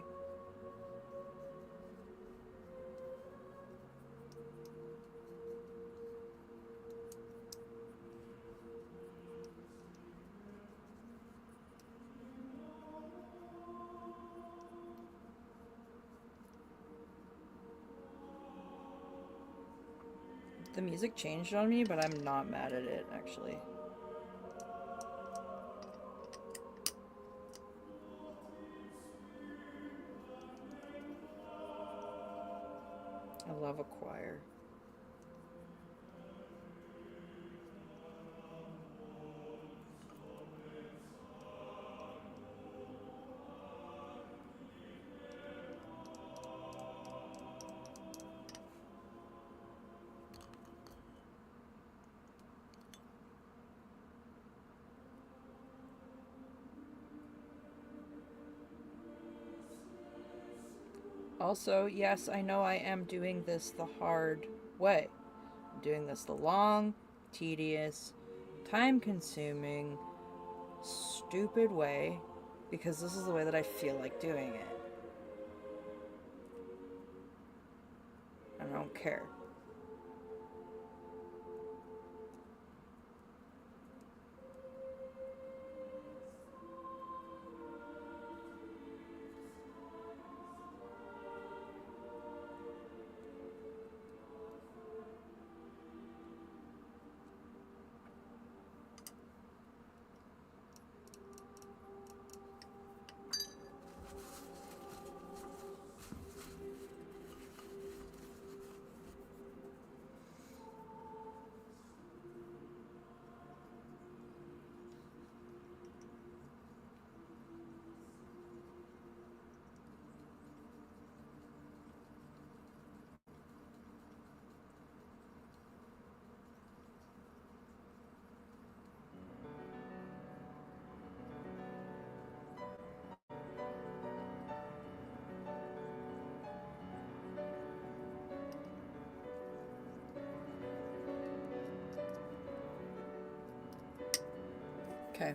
The music changed on me, but I'm not mad at it, actually. I love a choir. Also, yes, I know I am doing this the hard way. I'm doing this the long, tedious, time-consuming, stupid way because this is the way that I feel like doing it. I don't care. Okay.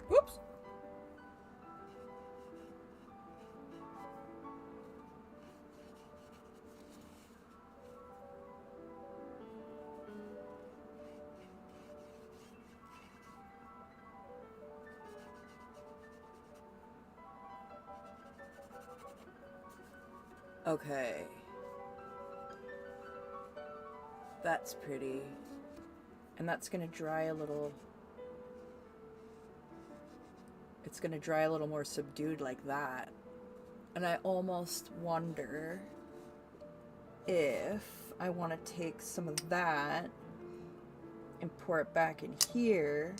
Whoops. Okay. That's pretty. And that's gonna dry a little. It's gonna dry a little more subdued like that. And I almost wonder if I want to take some of that and pour it back in here,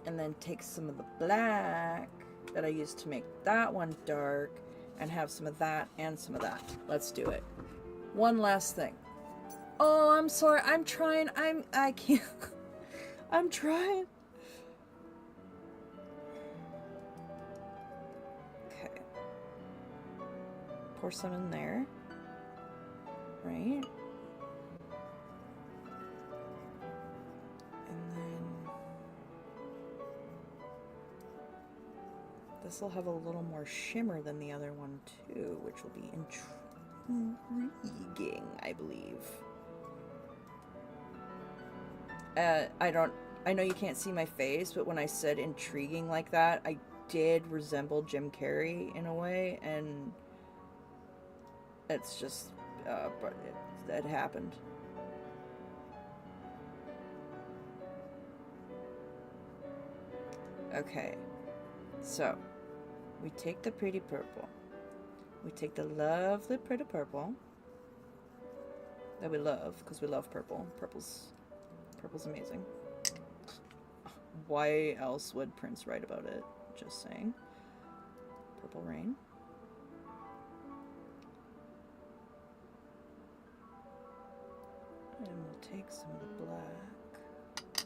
and then take some of the black that I used to make that one dark and have some of that and some of that. Let's do it. One last thing. Oh, I'm sorry. I'm trying. I can't. I'm trying. Okay. Pour some in there. Right? And then this will have a little more shimmer than the other one too, which will be intriguing, I believe. I know you can't see my face, but when I said intriguing like that, I did resemble Jim Carrey in a way, and it's just, it happened. Okay, so we take the pretty purple. We take the lovely pretty purple that we love, because we love purple. Purple's amazing. Why else would Prince write about it? Just saying. Purple Rain. And we'll take some of the black.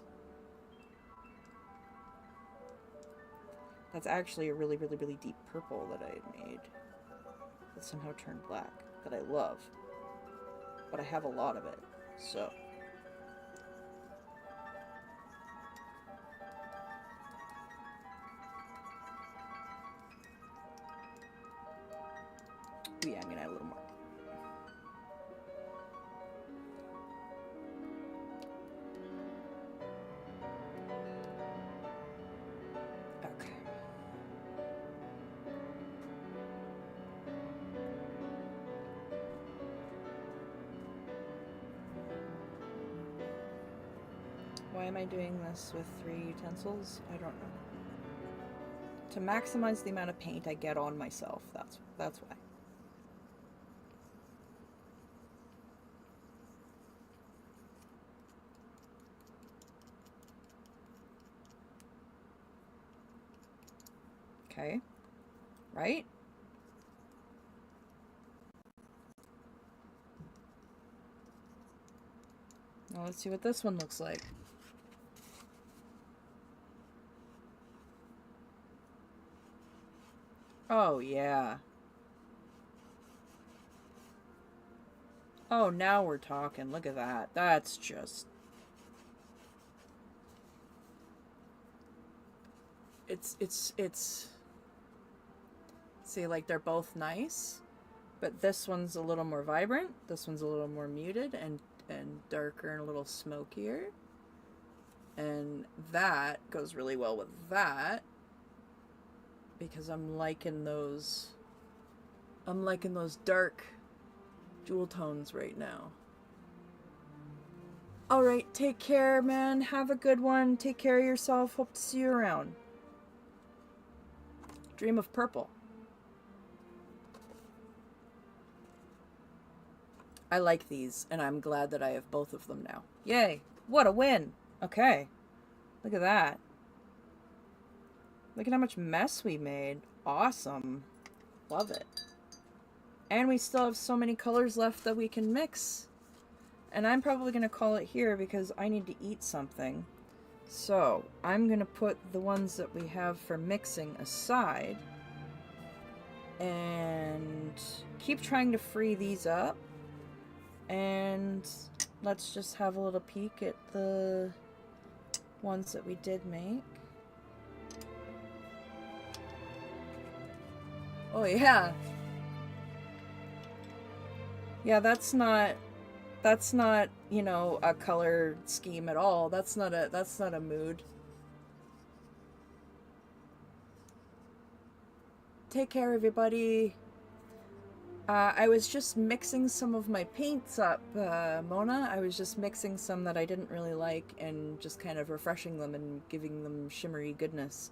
That's actually a really, really, really deep purple that I made. That somehow turned black. That I love. But I have a lot of it. So. Yeah, I'm gonna add a little more. Okay. Why am I doing this with 3 utensils? I don't know. To maximize the amount of paint I get on myself. That's why. Okay, right? Now let's see what this one looks like. Oh, yeah. Oh, now we're talking. Look at that. That's just... It's... See, like, they're both nice, but this one's a little more vibrant, this one's a little more muted and darker and a little smokier. And that goes really well with that, because I'm liking those dark jewel tones right now. Alright, take care, man. Have a good one. Take care of yourself. Hope to see you around. Dream of purple. I like these, and I'm glad that I have both of them now. Yay! What a win! Okay. Look at that. Look at how much mess we made. Awesome. Love it. And we still have so many colors left that we can mix. And I'm probably going to call it here because I need to eat something. So, I'm going to put the ones that we have for mixing aside. and keep trying to free these up. And let's just have a little peek at the ones that we did make. Oh yeah. Yeah, that's not, you know, a color scheme at all. That's not a mood. Take care, everybody. I was just mixing some of my paints up, Mona. I was just mixing some that I didn't really like and just kind of refreshing them and giving them shimmery goodness.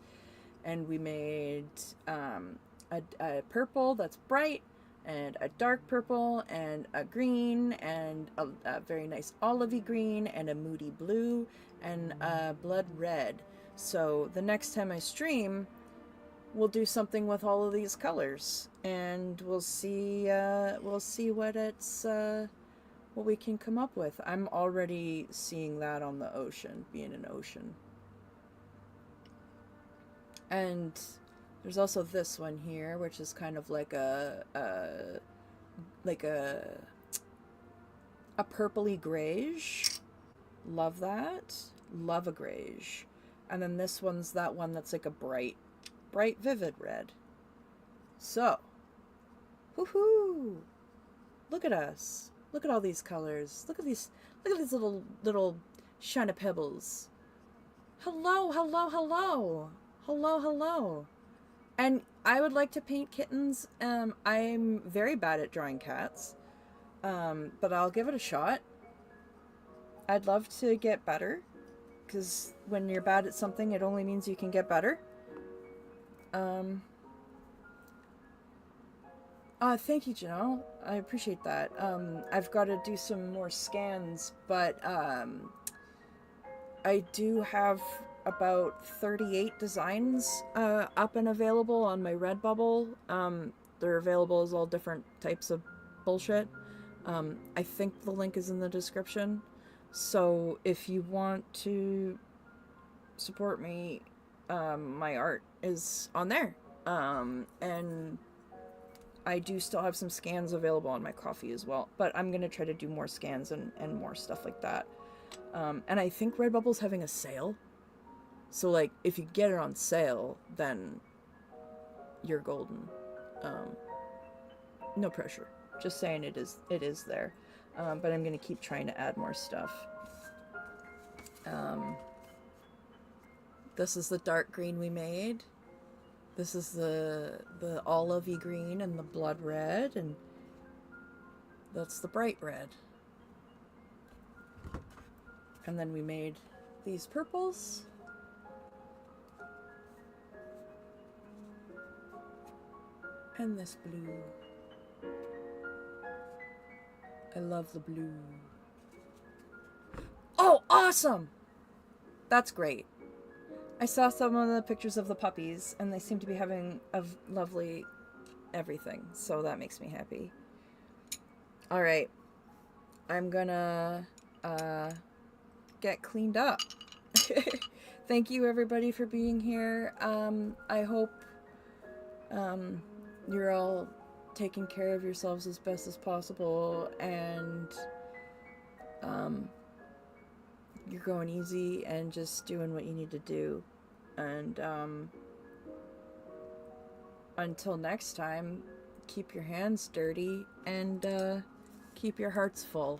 And we made a purple that's bright, and a dark purple, and a green, and a very nice olivey green, and a moody blue, and a blood red. So the next time I stream, we'll do something with all of these colors, and we'll see what what we can come up with. I'm already seeing that on the ocean, being an ocean. And there's also this one here, which is kind of like a purpley grayish. Love that. Love a grayish. And then this one's that one that's like a bright vivid red. So, woohoo! Look at us. Look at all these colors. Look at these little shiny pebbles. Hello, hello, hello. Hello, hello. And I would like to paint kittens. I'm very bad at drawing cats. But I'll give it a shot. I'd love to get better, because when you're bad at something, it only means you can get better. Thank you, Janelle. I appreciate that. I've got to do some more scans, but I do have about 38 designs up and available on my Redbubble. They're available as all different types of bullshit. I think the link is in the description. So if you want to support me, my art is on there. And I do still have some scans available on my Ko-fi as well. But I'm going to try to do more scans and more stuff like that. And I think Redbubble's having a sale. So, like, if you get it on sale, then you're golden. No pressure. Just saying it is there. But I'm going to keep trying to add more stuff. This is the dark green we made. This is the olivey green and the blood red, and that's the bright red. And then we made these purples. And this blue. I love the blue. Oh, awesome! That's great. I saw some of the pictures of the puppies, and they seem to be having a lovely everything, so that makes me happy. Alright. I'm gonna get cleaned up. Thank you, everybody, for being here. I hope you're all taking care of yourselves as best as possible, and you're going easy and just doing what you need to do. And until next time, keep your hands dirty and keep your hearts full.